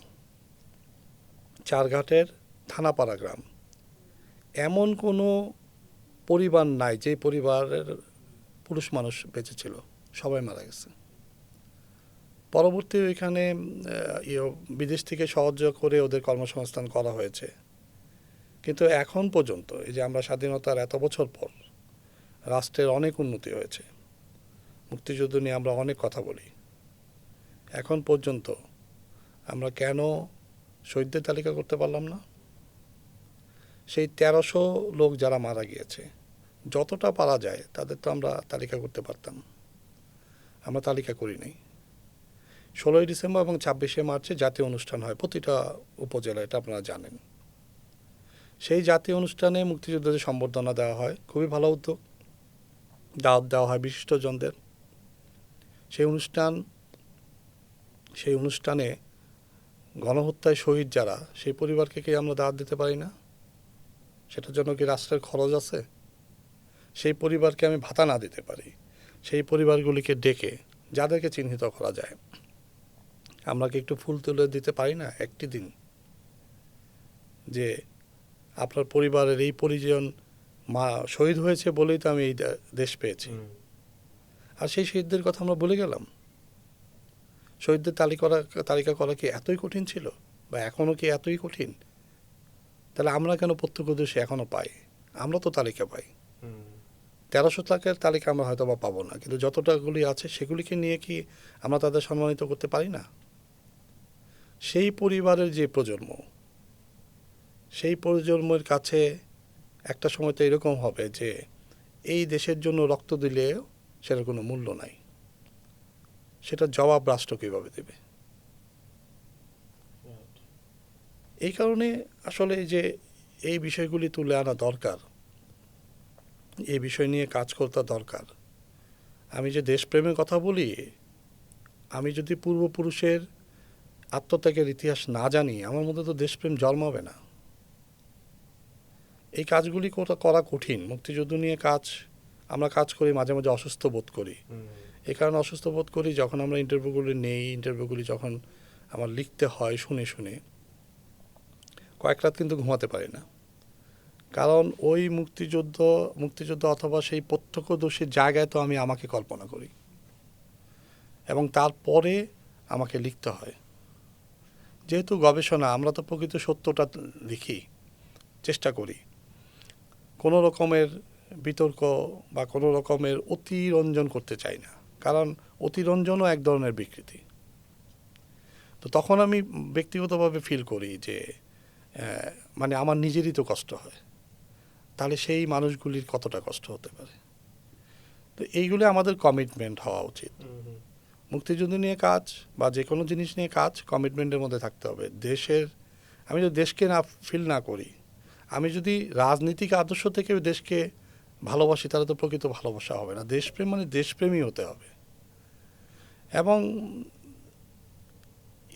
চারঘাটের থানাপাড়া গ্রাম, এমন কোনো পরিবার নাই যে পরিবারের পুরুষ মানুষ বেঁচে ছিল, সবাই মারা গেছে। পরবর্তী ওইখানে বিদেশ থেকে সাহায্য করে ওদের কর্মসংস্থান করা হয়েছে, কিন্তু এখন পর্যন্ত এই যে আমরা স্বাধীনতার এত বছর পর রাষ্ট্রের অনেক উন্নতি হয়েছে, মুক্তিযুদ্ধ নিয়ে আমরা অনেক কথা বলি, এখন পর্যন্ত আমরা কেন শহীদদের তালিকা করতে পারলাম না? সেই 1300 লোক যারা মারা গিয়েছে, যতটা পারা যায় তাদের তো আমরা তালিকা করতে পারতাম, আমরা তালিকা করি নাই। 16ই ডিসেম্বর এবং 26শে মার্চে জাতীয় অনুষ্ঠান হয় প্রতিটা উপজেলায়, এটা আপনারা জানেন। সেই জাতীয় অনুষ্ঠানে মুক্তিযোদ্ধাদের সম্বর্ধনা দেওয়া হয়, খুবই ভালো উদ্যোগ। দাওয়াত দেওয়া হয় বিশিষ্টজনদের। সেই অনুষ্ঠানে গণহত্যায় শহীদ যারা, সেই পরিবারকে কি আমরা দাওয়াত দিতে পারি না? সেটার জন্য কি রাষ্ট্রের খরচ আছে? সেই পরিবারকে আমি ভাতা না দিতে পারি, সেই পরিবারগুলিকে ডেকে যাদেরকে চিহ্নিত করা যায় আমরা কি একটু ফুল তুলে দিতে পারি না একটি দিন, যে আপনার পরিবারের এই পরিজন মা শহীদ হয়েছে বলেই তো আমি এই দেশ পেয়েছি। আর সেই শহীদদের কথা আমরা ভুলে গেলাম। শহীদদের তালিকা করা কি এতই কঠিন ছিল, বা এখনও কি এতই কঠিন? তাহলে আমরা কেন প্রত্যক্ষদর্শী এখনও পাই? আমরা তো তালিকা পাই, 1300 টাকার তালিকা আমরা হয়তো বা পাবো না, কিন্তু যতটাগুলি আছে সেগুলিকে নিয়ে কি আমরা তাদের সম্মানিত করতে পারি না? সেই পরিবারের যে প্রজন্ম, সেই প্রজন্মের কাছে একটা সময় তো এরকম হবে যে এই দেশের জন্য রক্ত দিলে সেটার কোনো মূল্য নাই, সেটার জবাব রাষ্ট্র কীভাবে দেবে? এই কারণে আসলে যে এই বিষয়গুলি তুলে আনা দরকার, এই বিষয় নিয়ে কাজ করতে দরকার। আমি যে দেশপ্রেমের কথা বলি, আমি যদি পূর্বপুরুষের আত্মত্যাগের ইতিহাস না জানি, আমার মধ্যে তো দেশপ্রেম জন্মাবে না। এই কাজগুলি করা কঠিন। মুক্তিযুদ্ধ নিয়ে আমরা কাজ করি, মাঝে মাঝে অসুস্থ বোধ করি। এই কারণে অসুস্থ বোধ করি যখন আমরা ইন্টারভিউগুলি যখন আমার লিখতে হয় শুনে শুনে কয়েক রাত কিন্তু ঘুমাতে পারি না। কারণ ওই মুক্তিযুদ্ধ অথবা সেই প্রত্যক্ষদর্শীর জায়গায় তো আমি আমাকে কল্পনা করি, এবং তারপরে আমাকে লিখতে হয়। যেহেতু গবেষণা, আমরা তো প্রকৃত সত্যটা লিখি, চেষ্টা করি। কোনো রকমের বিতর্ক বা কোনো রকমের অতিরঞ্জন করতে চাই না, কারণ অতিরঞ্জনও এক ধরনের বিকৃতি। তো তখন আমি ব্যক্তিগতভাবে ফিল করি যে মানে আমার নিজেরই তো কষ্ট হয়, তাহলে সেই মানুষগুলির কতটা কষ্ট হতে পারে। তো এইগুলো আমাদের কমিটমেন্ট হওয়া উচিত। মুক্তিযুদ্ধ নিয়ে কাজ বা যে কোনো জিনিস নিয়ে কাজ কমিটমেন্টের মধ্যে থাকতে হবে। আমি যদি দেশকে না ফিল না করি, আমি যদি রাজনীতিক আদর্শ থেকে দেশকে ভালোবাসি, তাহলে তো প্রকৃত ভালোবাসা হবে না। দেশপ্রেম মানে দেশপ্রেমী হতে হবে। এবং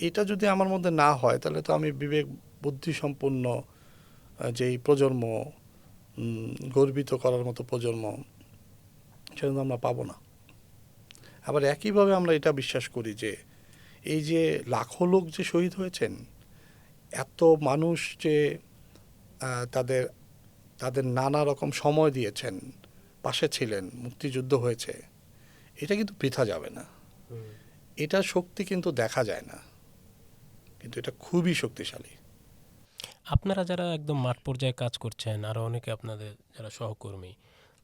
এটা যদি আমার মধ্যে না হয়, তাহলে তো আমি বিবেক বুদ্ধি সম্পন্ন যেই প্রজন্ম, গর্বিত করার মতো প্রজন্ম, সেটা তো আমরা পাবো না। আবার একইভাবে আমরা এটা বিশ্বাস করি যে এই যে লাখো লোক যে শহীদ হয়েছেন, এত মানুষ যে তাদের তাদের নানা রকম সময় দিয়েছেন, পাশে ছিলেন, মুক্তিযুদ্ধ হয়েছে, এটা কিন্তু বৃথা যাবে না। এটার শক্তি কিন্তু দেখা যায় না, কিন্তু এটা খুবই শক্তিশালী। আপনারা যারা একদম মাঠ পর্যায়ে কাজ করছেন, আরও অনেকে আপনাদের যারা সহকর্মী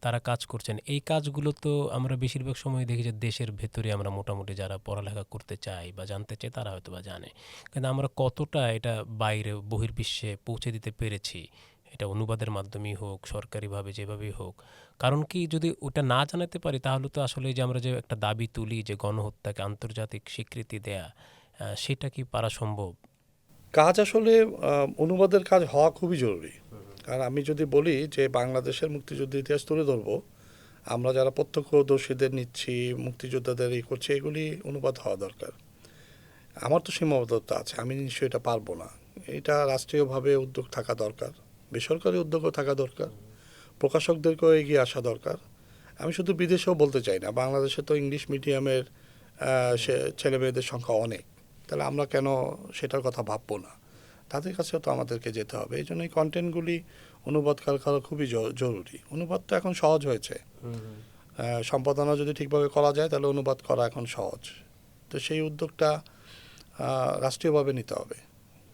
তারা কাজ করছেন, এই কাজগুলো তো আমরা বেশিরভাগ সময় দেখি যে দেশের ভেতরে আমরা মোটামুটি যারা পড়ালেখা করতে চাই বা জানতে চাই তারা হয়তো বা জানে, কিন্তু আমরা কতটা এটা বাইরে বহির্বিশ্বে পৌঁছে দিতে পেরেছি, এটা অনুবাদের মাধ্যমেই হোক, সরকারিভাবে যেভাবেই হোক। কারণ কি, যদি ওটা না জানাতে পারি তাহলে তো আসলে যে আমরা যে একটা দাবি তুলি যে গণহত্যাকে আন্তর্জাতিক স্বীকৃতি দেয়া, সেটা কি পারা সম্ভব? কাজ আসলে অনুবাদের কাজ হওয়া খুবই জরুরি। কারণ আমি যদি বলি যে বাংলাদেশের মুক্তিযুদ্ধের ইতিহাস তুলে ধরবো, আমরা যারা প্রত্যক্ষদর্শীদের নিচ্ছি, মুক্তিযোদ্ধাদের করছি, এগুলি অনুবাদ হওয়া দরকার। আমার তো সীমাবদ্ধতা আছে, আমি নিশ্চয়ই এটা পারবো না। এটা রাষ্ট্রীয়ভাবে উদ্যোগ থাকা দরকার, বেসরকারি উদ্যোগও থাকা দরকার, প্রকাশকদেরকেও এগিয়ে আসা দরকার। আমি শুধু বিদেশেও বলতে চাই না, বাংলাদেশে তো ইংলিশ মিডিয়ামের ছেলে মেয়েদের সংখ্যা অনেক, তাহলে আমরা কেন সেটার কথা ভাববো না? তাদের কাছেও তো আমাদেরকে যেতে হবে। এই জন্য এই কন্টেন্টগুলি অনুবাদ করা খুবই জরুরি। অনুবাদ তো এখন সহজ হয়েছে, সম্পাদনা যদি ঠিকভাবে করা যায় তাহলে অনুবাদ করা এখন সহজ। তো সেই উদ্যোগটা রাষ্ট্রীয়ভাবে নিতে হবে।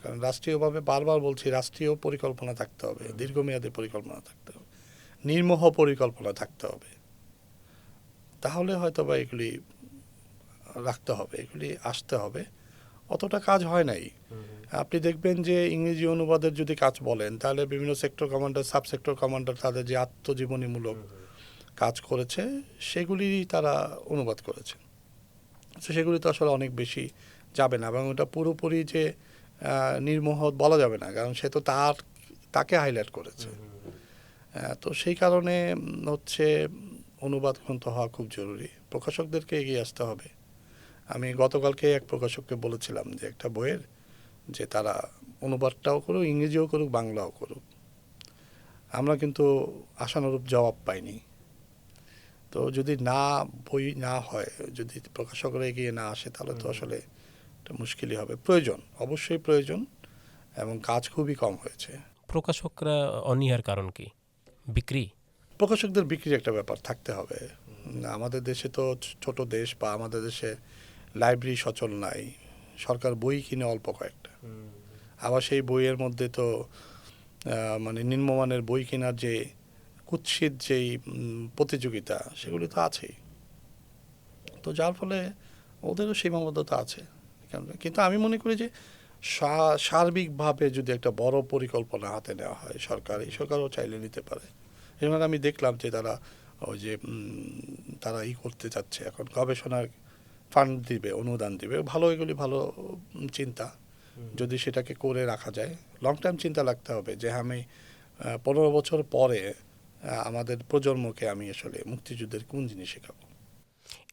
কারণ রাষ্ট্রীয়ভাবে, বারবার বলছি, রাষ্ট্রীয় পরিকল্পনা থাকতে হবে, দীর্ঘমেয়াদী পরিকল্পনা থাকতে হবে, নির্মোহ পরিকল্পনা থাকতে হবে। তাহলে হয়তো বা এগুলি রাখতে হবে, এগুলি আসতে হবে। অতটা কাজ হয় নাই। আপনি দেখবেন যে ইংরেজি অনুবাদের যদি কাজ বলেন, তাহলে বিভিন্ন sector commander, sub sector commander তাদের যে আত্মজীবনীমূলক কাজ করেছে সেগুলি তারা অনুবাদ করেছে। তো সেগুলি তো আসলে অনেক বেশি যাবে না, এবং ওটা পুরোপুরি যে নির্মোহ বলা যাবে না, কারণ সে তো তাকে হাইলাইট করেছে। তো সেই কারণে হচ্ছে অনুবাদ গ্রন্থ হওয়া খুব জরুরি। প্রকাশকদেরকে এগিয়ে আসতে হবে। আমি গতকালকে এক প্রকাশককে বলেছিলাম যে একটা বইয়ের যে তারা অনুবাদটাও করুক, ইংরেজিও করুক, বাংলাও করুক। আমরা কিন্তু আশানুরূপ জবাব পাইনি। তো যদি বই না হয়, যদি প্রকাশকরা এগিয়ে না আসে, তাহলে তো আসলে এটা মুশকিলই হবে। প্রয়োজন, অবশ্যই প্রয়োজন, এবং কাজ খুবই কম হয়েছে। প্রকাশকরা অনীহার কারণ কি? বিক্রি? প্রকাশকদের বিক্রির একটা ব্যাপার থাকতে হবে। আমাদের দেশে তো ছোট দেশ, বা আমাদের দেশে লাইব্রেরি সচল নাই, সরকার বই কিনে অল্প কয়েকটা। আবার সেই বইয়ের মধ্যে তো মানে নিম্নমানের বই কেনার যে কুৎসিত যেই প্রতিযোগিতা, সেগুলি তো আছেই। তো যার ফলে ওদেরও সীমাবদ্ধতা আছে। কিন্তু আমি মনে করি যে সার্বিকভাবে যদি একটা বড় পরিকল্পনা হাতে নেওয়া হয়, সরকারও চাইলে নিতে পারে। এবং আমি দেখলাম যে তারা ওই যে তারা করতে চাচ্ছে, এখন গবেষণার ফান্ড দিবে, অনুদান দিবে, ভালো, এগুলি ভালো চিন্তা। যদি সেটাকে করে রাখা যায়, লং টাইম চিন্তা লাগতে হবে যে আমি 15 বছর পরে আমাদের প্রজন্মকে আমি আসলে মুক্তিযুদ্ধের কোন জিনিস শেখাবো।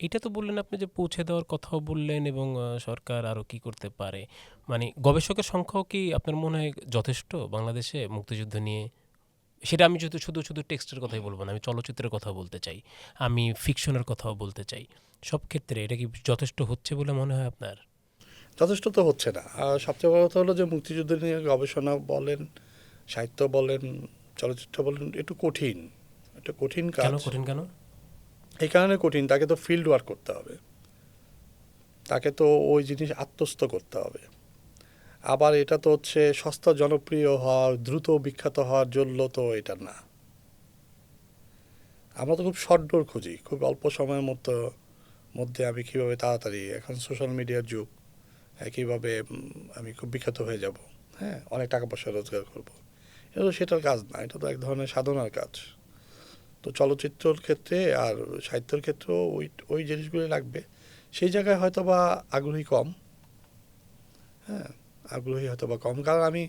এটা তো বললেন আপনি যে পৌঁছে দেওয়ার কথাও বললেন, এবং সরকার আরও কি করতে পারে, মানে গবেষকের সংখ্যাও কি আপনার মনে হয় যথেষ্ট বাংলাদেশে মুক্তিযুদ্ধ নিয়ে? সেটা আমি যদি শুধু শুধু টেক্সটের কথাই বলবো না, আমি চলচ্চিত্রের কথা বলতে চাই, আমি ফিকশনের কথাও বলতে চাই। সব ক্ষেত্রে এটা কি যথেষ্ট হচ্ছে বলে মনে হয় আপনার? যথেষ্ট তো হচ্ছে না। আর সবচেয়ে বড় কথা হলো যে মুক্তিযুদ্ধ নিয়ে গবেষণা বলেন, সাহিত্য বলেন, চলচ্চিত্র বলেন, একটু কঠিন, একটা কঠিন কেন কাজ। কঠিন কেন? এই কারণে কঠিন, তাকে তো ফিল্ড ওয়ার্ক করতে হবে, তাকে তো ওই জিনিস আত্মস্থ করতে হবে। আবার এটা তো হচ্ছে সস্তা জনপ্রিয় হওয়ার, দ্রুত বিখ্যাত হওয়ার জন্য তো এটা না। আমরা তো খুব শর্ট ডোর খুঁজি, খুব অল্প সময়ের মধ্যে আমি কীভাবে তাড়াতাড়ি, এখন সোশ্যাল মিডিয়ার যুগ, কীভাবে আমি খুব বিখ্যাত হয়ে যাব, হ্যাঁ, অনেক টাকা পয়সা রোজগার করব। এটা তো সেটার কাজ না, এটা তো এক ধরনের সাধনার কাজ। তো চলচ্চিত্রের ক্ষেত্রে আর সাহিত্যের ক্ষেত্রেও ওই জিনিসগুলি লাগবে। সেই জায়গায় হয়তো বা আগ্রহী কম। হ্যাঁ, আগ্রহী হয়তো বা কম, কারণ আমি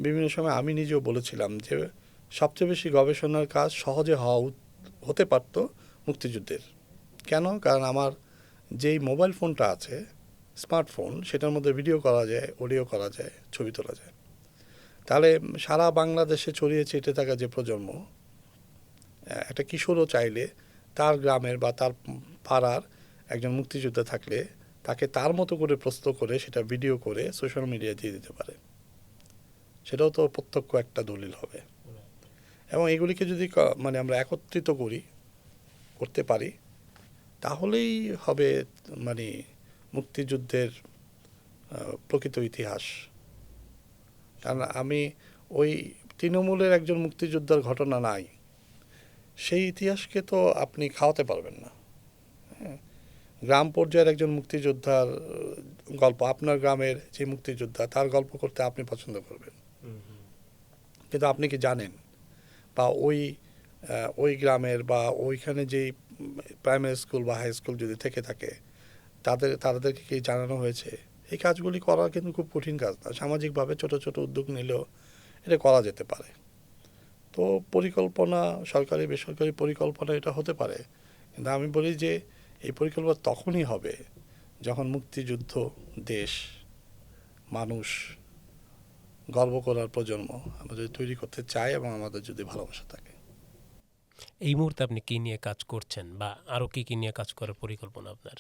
বিভিন্ন সময় আমি নিজেও বলেছিলাম যে সবচেয়ে বেশি গবেষণার কাজ সহজে হতে পারত মুক্তিযুদ্ধের। কেন? কারণ আমার যেই মোবাইল ফোনটা আছে, স্মার্টফোন, সেটার মধ্যে ভিডিও করা যায়, অডিও করা যায়, ছবি তোলা যায়। তাহলে সারা বাংলাদেশে ছড়িয়ে ছিটে থাকা যে প্রজন্ম, একটা কিশোরও চাইলে তার গ্রামের বা তার পাড়ার একজন মুক্তিযোদ্ধা থাকলে তাকে তার মতো করে প্রস্তুত করে সেটা ভিডিও করে সোশ্যাল মিডিয়ায় দিয়ে দিতে পারে। সেটাও তো প্রত্যক্ষ একটা দলিল হবে। এবং এগুলিকে যদি মানে আমরা একত্রিত করতে পারি, তাহলেই হবে মানে মুক্তিযুদ্ধের প্রকৃত ইতিহাস। কারণ আমি ওই তৃণমূলের একজন মুক্তিযোদ্ধার ঘটনা নাই, সেই ইতিহাসকে তো আপনি খাওয়াতে পারবেন না। হ্যাঁ, গ্রাম পর্যায়ের একজন মুক্তিযোদ্ধার গল্প, আপনার গ্রামের যে মুক্তিযোদ্ধা তার গল্প করতে আপনি পছন্দ করবেন, কিন্তু আপনি কি জানেন বা ওই গ্রামের বা ওইখানে যেই প্রাইমারি স্কুল বা হাই স্কুল যদি থেকে থাকে তাদেরকে কি জানানো হয়েছে? এই কাজগুলি করা কিন্তু খুব কঠিন কাজ না। সামাজিকভাবে ছোট ছোট উদ্যোগ নিলেও এটা করা যেতে পারে। তো পরিকল্পনা, সরকারি বেসরকারি পরিকল্পনা এটা হতে পারে, কিন্তু আমি বলি যে এই পরিকল্পনা তখনই হবে যখন মুক্তিযুদ্ধ, দেশ, মানুষ, গর্ব করার প্রজন্ম আমরা যদি তৈরি করতে চাই এবং আমাদের যদি ভালোবাসা থাকে। এই মুহূর্তে আপনি কী নিয়ে কাজ করছেন বা আরও কী নিয়ে কাজ করার পরিকল্পনা আপনার?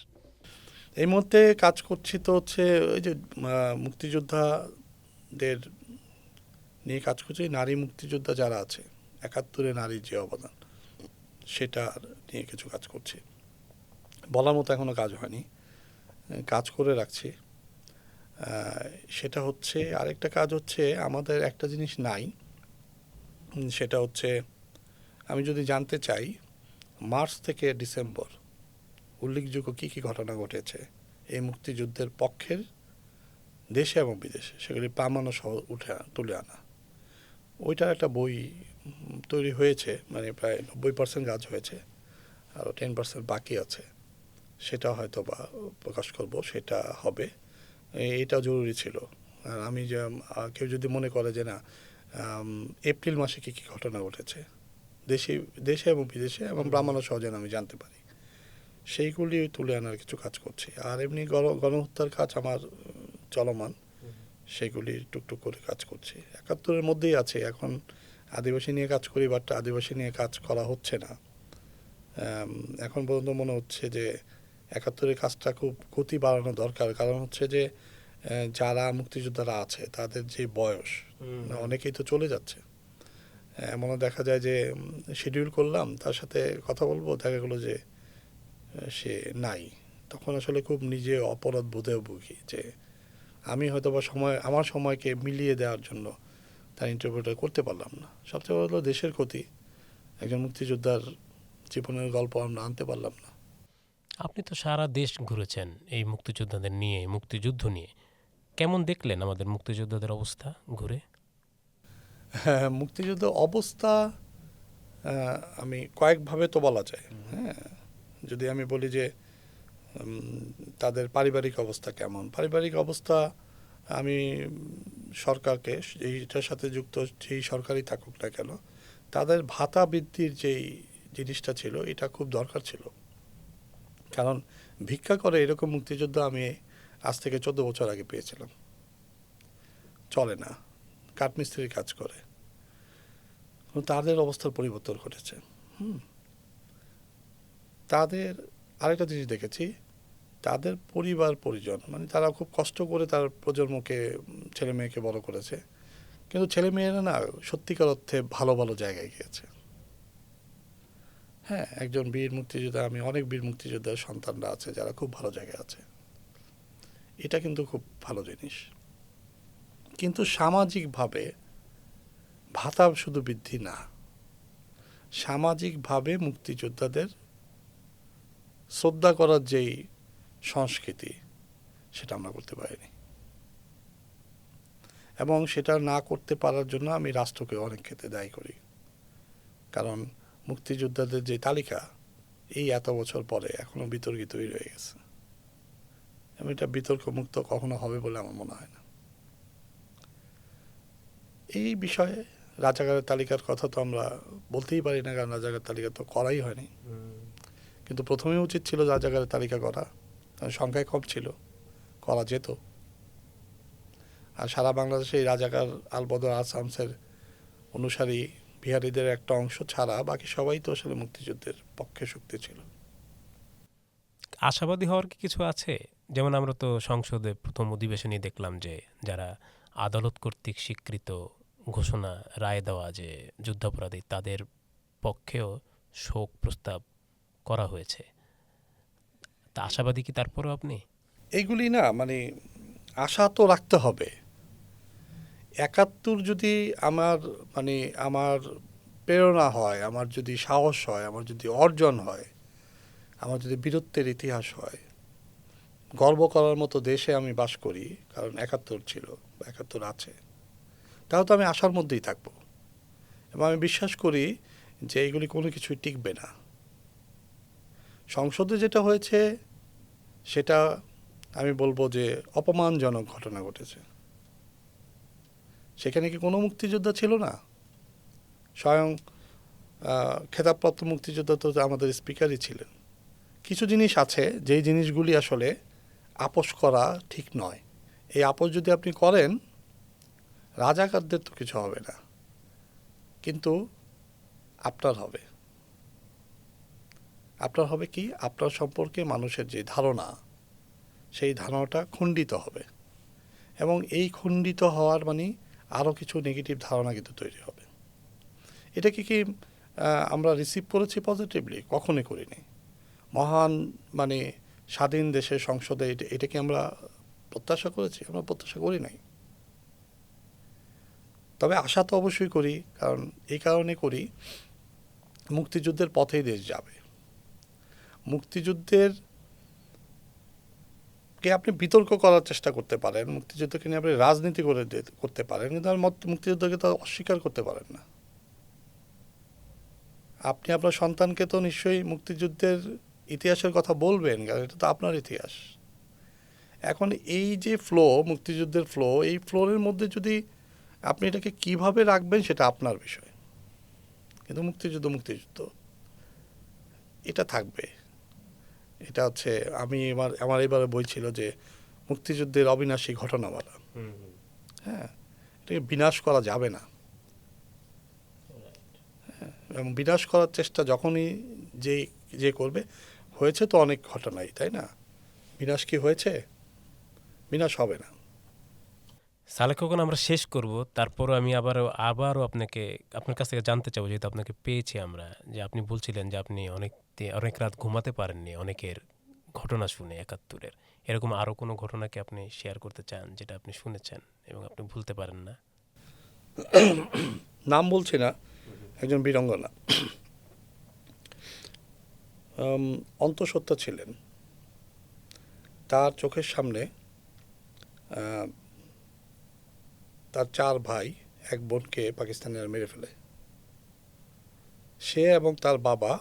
এই মুহূর্তে কাজ করছি তো হচ্ছে ওই যে মুক্তিযোদ্ধাদের নিয়ে কাজ করছি। নারী মুক্তিযোদ্ধা যারা আছে, ৭১-এ নারীর যে অবদান, সেটা নিয়ে কিছু কাজ করছি। বলার মতো এখনো কাজ হয়নি, কাজ করে রাখছি। সেটা হচ্ছে, আরেকটা কাজ হচ্ছে আমাদের একটা জিনিস নাই, সেটা হচ্ছে আমি যদি জানতে চাই মার্চ থেকে ডিসেম্বর উল্লেখযোগ্য কী কী ঘটনা ঘটেছে এই মুক্তিযুদ্ধের পক্ষের দেশে এবং বিদেশে, সেগুলি প্রামাণ্য সহ তুলে আনা, ওইটার একটা বই তৈরি হয়েছে, মানে প্রায় ৯০% কাজ হয়েছে, আরও 10% বাকি আছে। সেটা হয়তো বা প্রকাশ করব, সেটা হবে। এটা জরুরি ছিল। আর আমি যে কেউ যদি মনে করে যে না এপ্রিল মাসে কী কী ঘটনা ঘটেছে দেশে এবং বিদেশে এবং প্রামাণ্য সহ যেন আমি জানতে পারি, সেইগুলি তুলে আনার কিছু কাজ করছি। আর এমনি গণহত্যার কাজ আমার চলমান, সেগুলি টুকটুক করে কাজ করছি। ৭১-এর মধ্যেই আছে, এখন আদিবাসী নিয়ে কাজ করি, বাট আদিবাসী নিয়ে কাজ করা হচ্ছে না। এখন পর্যন্ত মনে হচ্ছে যে ৭১-এর কাজটা খুব গতি বাড়ানো দরকার, কারণ হচ্ছে যে যারা মুক্তিযোদ্ধারা আছে তাদের যে বয়স, অনেকেই তো চলে যাচ্ছে। এমনও দেখা যায় যে শিডিউল করলাম, তার সাথে কথা বলবো, দেখা গেলো যে সে নাই। তখন আসলে খুব নিজে অপরাধ বোধেও ভুগি যে আমি হয়তো বা আমার সময়কে মিলিয়ে দেওয়ার জন্য তার ইন্টারভিউটা করতে পারলাম না। সবচেয়ে বড় হলো দেশের ক্ষতি, একজন মুক্তিযোদ্ধার জীবনের গল্প আমরা আনতে পারলাম না। আপনি তো সারা দেশ ঘুরেছেন এই মুক্তিযোদ্ধাদের নিয়ে, মুক্তিযুদ্ধ নিয়ে। কেমন দেখলেন আমাদের মুক্তিযোদ্ধাদের অবস্থা ঘুরে? হ্যাঁ, মুক্তিযুদ্ধ অবস্থা আমি কয়েকভাবে তো বলা যায়। হ্যাঁ, যদি আমি বলি যে তাদের পারিবারিক অবস্থা কেমন, পারিবারিক অবস্থা আমি সরকারকে, এইটার সাথে যুক্ত যেই সরকারই থাকুক না কেন, তাদের ভাতা বৃদ্ধির যেই জিনিসটা ছিল এটা খুব দরকার ছিল। কারণ ভিক্ষা করে এরকম মুক্তিযোদ্ধা আমি আজ থেকে 14 বছর আগে পেয়েছিলাম। চলে না, কাঠমিস্ত্রির কাজ করে। তাদের অবস্থার পরিবর্তন ঘটেছে। তাদের আরেকটা জিনিস দেখেছি, তাদের পরিবার পরিজন, মানে তারা খুব কষ্ট করে তার প্রজন্মকে, ছেলে মেয়েকে বড় করেছে, কিন্তু ছেলে মেয়েরা না সত্যিকার অর্থে ভালো ভালো জায়গায় গিয়েছে। হ্যাঁ, একজন বীর মুক্তিযোদ্ধা, আমি অনেক বীর মুক্তিযোদ্ধার সন্তানরা আছে যারা খুব ভালো জায়গায় আছে, এটা কিন্তু খুব ভালো জিনিস। কিন্তু সামাজিকভাবে ভাতা শুধু বৃদ্ধি না, সামাজিকভাবে মুক্তিযোদ্ধাদের শ্রদ্ধা করার যেই সংস্কৃতি, সেটা আমরা করতে পারিনি। এবং সেটা না করতে পারার জন্য আমি রাষ্ট্রকে অনেক ক্ষেত্রে দায়ী করি। কারণ মুক্তিযোদ্ধাদের যে তালিকা এই এত বছর পরে এখনো বিতর্কিতই রয়ে গেছে। এবং এটা বিতর্কমুক্ত কখনো হবে বলে আমার মনে হয় না। এই বিষয়ে রাজাকারের তালিকার কথা তো আমরা বলতেই পারি না, কারণ রাজাকার তালিকা তো করাই হয়নি। কিন্তু প্রথমেই উচিত ছিল রাজাকারের তালিকা করা, কারণ সংখ্যায় কম ছিল, করা যেত। আর সারা বাংলাদেশে এই রাজাকার আলবদর আসামসের অনুসারী বিহারীদের একটা অংশ ছাড়া বাকি সবাই তো আসলে মুক্তিযুদ্ধের পক্ষে শক্তি ছিল। আশাবাদী হওয়ার কি কিছু আছে? যেমন আমরা তো সংসদে প্রথম অধিবেশনেই দেখলাম যে যারা আদালত কর্তৃক স্বীকৃত ঘোষণা রায় দেওয়া যে যুদ্ধাপরাধী, তাদের পক্ষেও শোক প্রস্তাব করা হয়েছে। তা আশাবাদী কি তারপরেও আপনি? এইগুলি না, মানে আশা তো রাখতে হবে। ৭১ যদি আমার প্রেরণা হয়, আমার যদি সাহস হয়, আমার যদি অর্জন হয়, আমার যদি বীরত্বের ইতিহাস হয়, গর্ব করার মতো দেশে আমি বাস করি, কারণ ৭১ ছিল বা ৭১ আছে, তাহলে তো আমি আশার মধ্যেই থাকবো। এবং আমি বিশ্বাস করি যে এইগুলি কোনো কিছুই টিকবে না। সংসদে যেটা হয়েছে সেটা আমি বলবো যে অপমানজনক ঘটনা ঘটেছে। সেখানে কি কোনো মুক্তিযোদ্ধা ছিল না? স্বয়ং খেতাবপ্রাপ্ত মুক্তিযোদ্ধা তো আমাদের স্পিকারই ছিলেন। কিছু জিনিস আছে যেই জিনিসগুলি আসলে আপোস করা ঠিক নয়। এই আপোস যদি আপনি করেন, রাজাকারদের তো কিছু হবে না, কিন্তু আপনার হবে। আপনার হবে কি? আপনার সম্পর্কে মানুষের যে ধারণা, সেই ধারণাটা খণ্ডিত হবে। এবং এই খণ্ডিত হওয়ার মানে আরও কিছু নেগেটিভ ধারণা কিন্তু তৈরি হবে। এটাকে কি আমরা রিসিভ করেছি পজিটিভলি? কখনোই করিনি। মহান মানে স্বাধীন দেশের সংসদে এটা কি আমরা প্রত্যাশা করেছি? আমরা প্রত্যাশা করি নাই। তবে আশা তো অবশ্যই করি, কারণ এই কারণে করি, মুক্তিযুদ্ধের পথেই দেশ যাবে। মুক্তিযুদ্ধের কে আপনি বিতর্ক করার চেষ্টা করতে পারেন, মুক্তিযুদ্ধকে নিয়ে আপনি রাজনীতি করতে পারেন, কিন্তু আর মুক্তিযুদ্ধকে তো অস্বীকার করতে পারেন না। আপনি আপনার সন্তানকে তো নিশ্চয়ই মুক্তিযুদ্ধের ইতিহাসের কথা বলবেন, কারণ এটা তো আপনার ইতিহাস। এখন এই যে ফ্লো, মুক্তিযুদ্ধের ফ্লো, এই ফ্লোরের মধ্যে যদি আপনি এটাকে কিভাবে রাখবেন সেটা আপনার বিষয়, কিন্তু মুক্তিযুদ্ধ এটা থাকবে। এটা হচ্ছে আমার এবারে বই ছিল যে মুক্তিযুদ্ধের অবিনাশী ঘটনামালা। হ্যাঁ, এটাকে বিনাশ করা যাবে না। এবং বিনাশ করার চেষ্টা যখনই যে করবে, হয়েছে তো অনেক ঘটনাই, তাই না? বিনাশ কি হয়েছে? বিনাশ হবে না। সালেহ খোকন, আমরা শেষ করব, তারপরও আমি আবারও আপনার কাছ থেকে জানতে চাবো, যেহেতু আপনাকে পেয়েছি আমরা, যে আপনি বলছিলেন যে আপনি অনেক রাত ঘুমাতে পারেননি অনেকের ঘটনা শুনে ৭১-এর। এরকম আরও কোনো ঘটনাকে আপনি শেয়ার করতে চান যেটা আপনি শুনেছেন এবং আপনি ভুলতে পারেন না? নাম বলছি না, একজন বীরাঙ্গনা অন্তঃসত্ত্বা ছিলেন। তার চোখের সামনে তার 4 ভাই, 1 বোনকে পাকিস্তানিরা মেরে ফেলে। সে এবং তার বাবা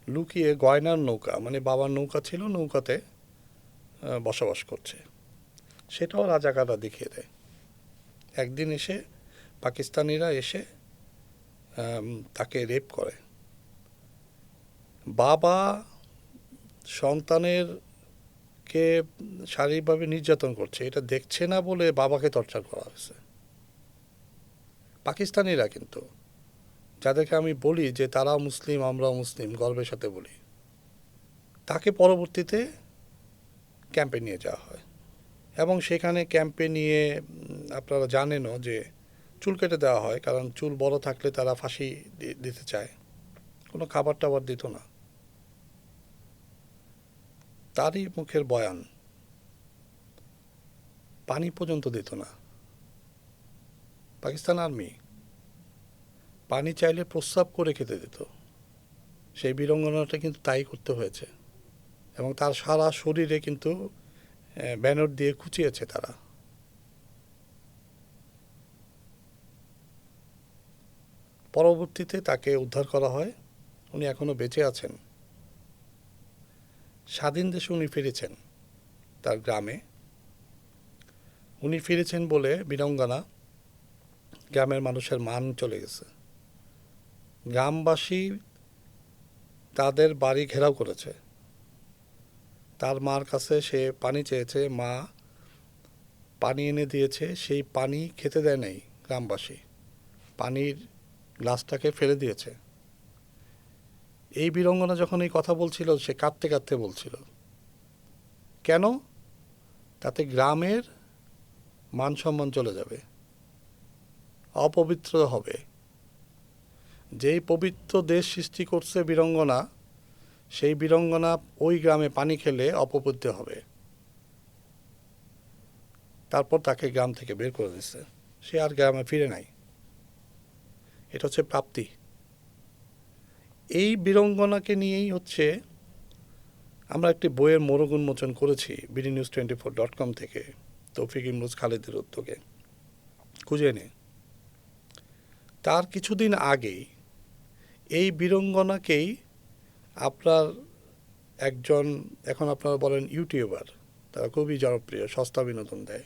লুকিয়ে গয়নার নৌকা, মানে বাবার নৌকা ছিল, নৌকাতে বসবাস করছে। সেটাও রাজাকাররা দেখিয়ে দেয়। একদিন এসে পাকিস্তানিরা এসে তাকে রেপ করে। বাবা সন্তানেরকে শারীরিকভাবে নির্যাতন করছে, এটা দেখছে না বলে বাবাকে টর্চার করা হয়েছে। পাকিস্তানিরা কিন্তু, যাদেরকে আমি বলি যে তারাও মুসলিম, আমরাও মুসলিম, গর্বের সাথে বলি, তাকে পরবর্তীতে ক্যাম্পে নিয়ে যাওয়া হয়। এবং সেখানে ক্যাম্পে নিয়ে আপনারা জানেনও যে চুল কেটে দেওয়া হয়, কারণ চুল বড় থাকলে তারা ফাঁসি দিতে চায়। কোনো খাবার টাবার দিত না। তারই মুখের বয়ান, পানি পর্যন্ত দিত না। পাকিস্তান আর্মি পানি চাইলে প্রস্রাব করে খেতে দিত। সেই বীরাঙ্গনাটা কিন্তু তাই করতে হয়েছে। এবং তার সারা শরীরে কিন্তু ব্যানর দিয়ে খুঁচিয়েছে তারা। পরবর্তীতে তাকে উদ্ধার করা হয়, উনি এখনো বেঁচে আছেন। স্বাধীন দেশে উনি ফিরেছেন। তার গ্রামে। উনি ফিরেছেন বলে বীরাঙ্গনা গ্রামের মানুষের মান চলে গেছে। গ্রামবাসী তাদের বাড়ি ঘেরাও করেছে। তার মার কাছে সে পানি চেয়েছে, মা পানি এনে দিয়েছে। সেই পানি খেতে দেয় নাই গ্রামবাসী, পানির গ্লাসটাকে ফেলে দিয়েছে। এই বীরাঙ্গনা যখন এই কথা বলছিল, সে কাঁদতে কাঁদতে বলছিল, কেন? তাতে গ্রামের মান সম্মান চলে যাবে, অপবিত্র হবে। যেই পবিত্র দেশ সৃষ্টি করছে বীরাঙ্গনা, সেই বীরাঙ্গনা ওই গ্রামে পানি খেলে অপবিত্র হবে। তারপর তাকে গ্রাম থেকে বের করে দিচ্ছে, সে আর গ্রামে ফিরে নাই। এটা হচ্ছে প্রাপ্তি। এই বীরাঙ্গনাকে নিয়েই হচ্ছে আমরা একটি বইয়ের মোড়ক উন্মোচন করেছি BDnews24.com থেকে, তৌফিক ইমরোজ খালেদের উদ্যোগে খুঁজে এনে। তার কিছুদিন আগেই এই বীরাঙ্গনাকেই আপনার একজন, এখন আপনারা বলেন ইউটিউবার, তারা খুবই জনপ্রিয়, সস্তা বিনোদন দেয়,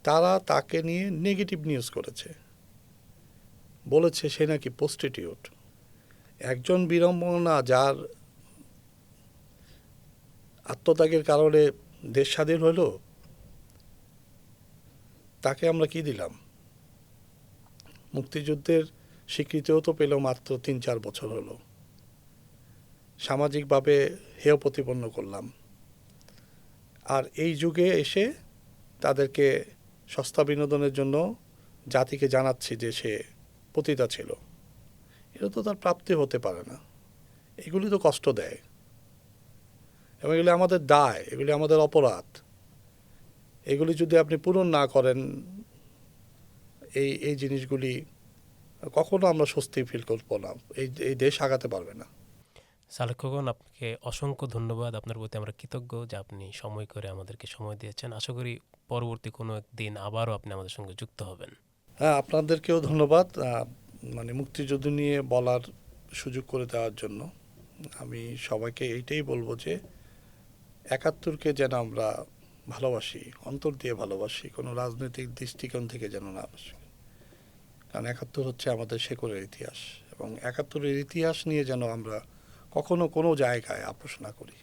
তারা তাকে নিয়ে নেগেটিভ নিউজ করেছে, বলেছে সে নাকি প্রস্টিটিউট। একজন বীরাঙ্গনা যার আত্মত্যাগের কারণে দেশ স্বাধীন হলো, তাকে আমরা কি দিলাম? মুক্তিযুদ্ধের স্বীকৃতিও তো পেল মাত্র 3-4 বছর হলো। সামাজিকভাবে হেয় প্রতিপন্ন করলাম, আর এই যুগে এসে তাদেরকে সস্তা বিনোদনের জন্য জাতিকে জানাচ্ছি যে সে পতিতা ছিল। এটা তো তার প্রাপ্তি হতে পারে না। এগুলি তো কষ্ট দেয়, এবং এগুলি আমাদের দায়, এগুলি আমাদের অপরাধ। এগুলি যদি আপনি পূরণ না করেন, এই জিনিসগুলি কখনো আমরা স্বস্তি ফিল করবো না, এই দেশ আগাতে পারবে না। সালেক খোকন, আপনাকে অসংখ্য ধন্যবাদ। আপনার প্রতি আমরা কৃতজ্ঞ যে আপনি সময় করে আমাদেরকে সময় দিয়েছেন। আশা করি পরবর্তী কোনো একদিন আবারও আপনি আমাদের সঙ্গে যুক্ত হবেন। হ্যাঁ, আপনাদেরকেও ধন্যবাদ, মানে মুক্তিযুদ্ধ নিয়ে বলার সুযোগ করে দেওয়ার জন্য। আমি সবাইকে এইটাই বলবো যে ৭১কে যেন আমরা ভালোবাসি, অন্তর দিয়ে ভালোবাসি, কোনো রাজনৈতিক দৃষ্টিকোণ থেকে যেন না বাসি। কারণ ৭১ হচ্ছে আমাদের শেকড়ের ইতিহাস, এবং ৭১-এর ইতিহাস নিয়ে যেন আমরা কখনো কোনো জায়গায় আপোষ না করি।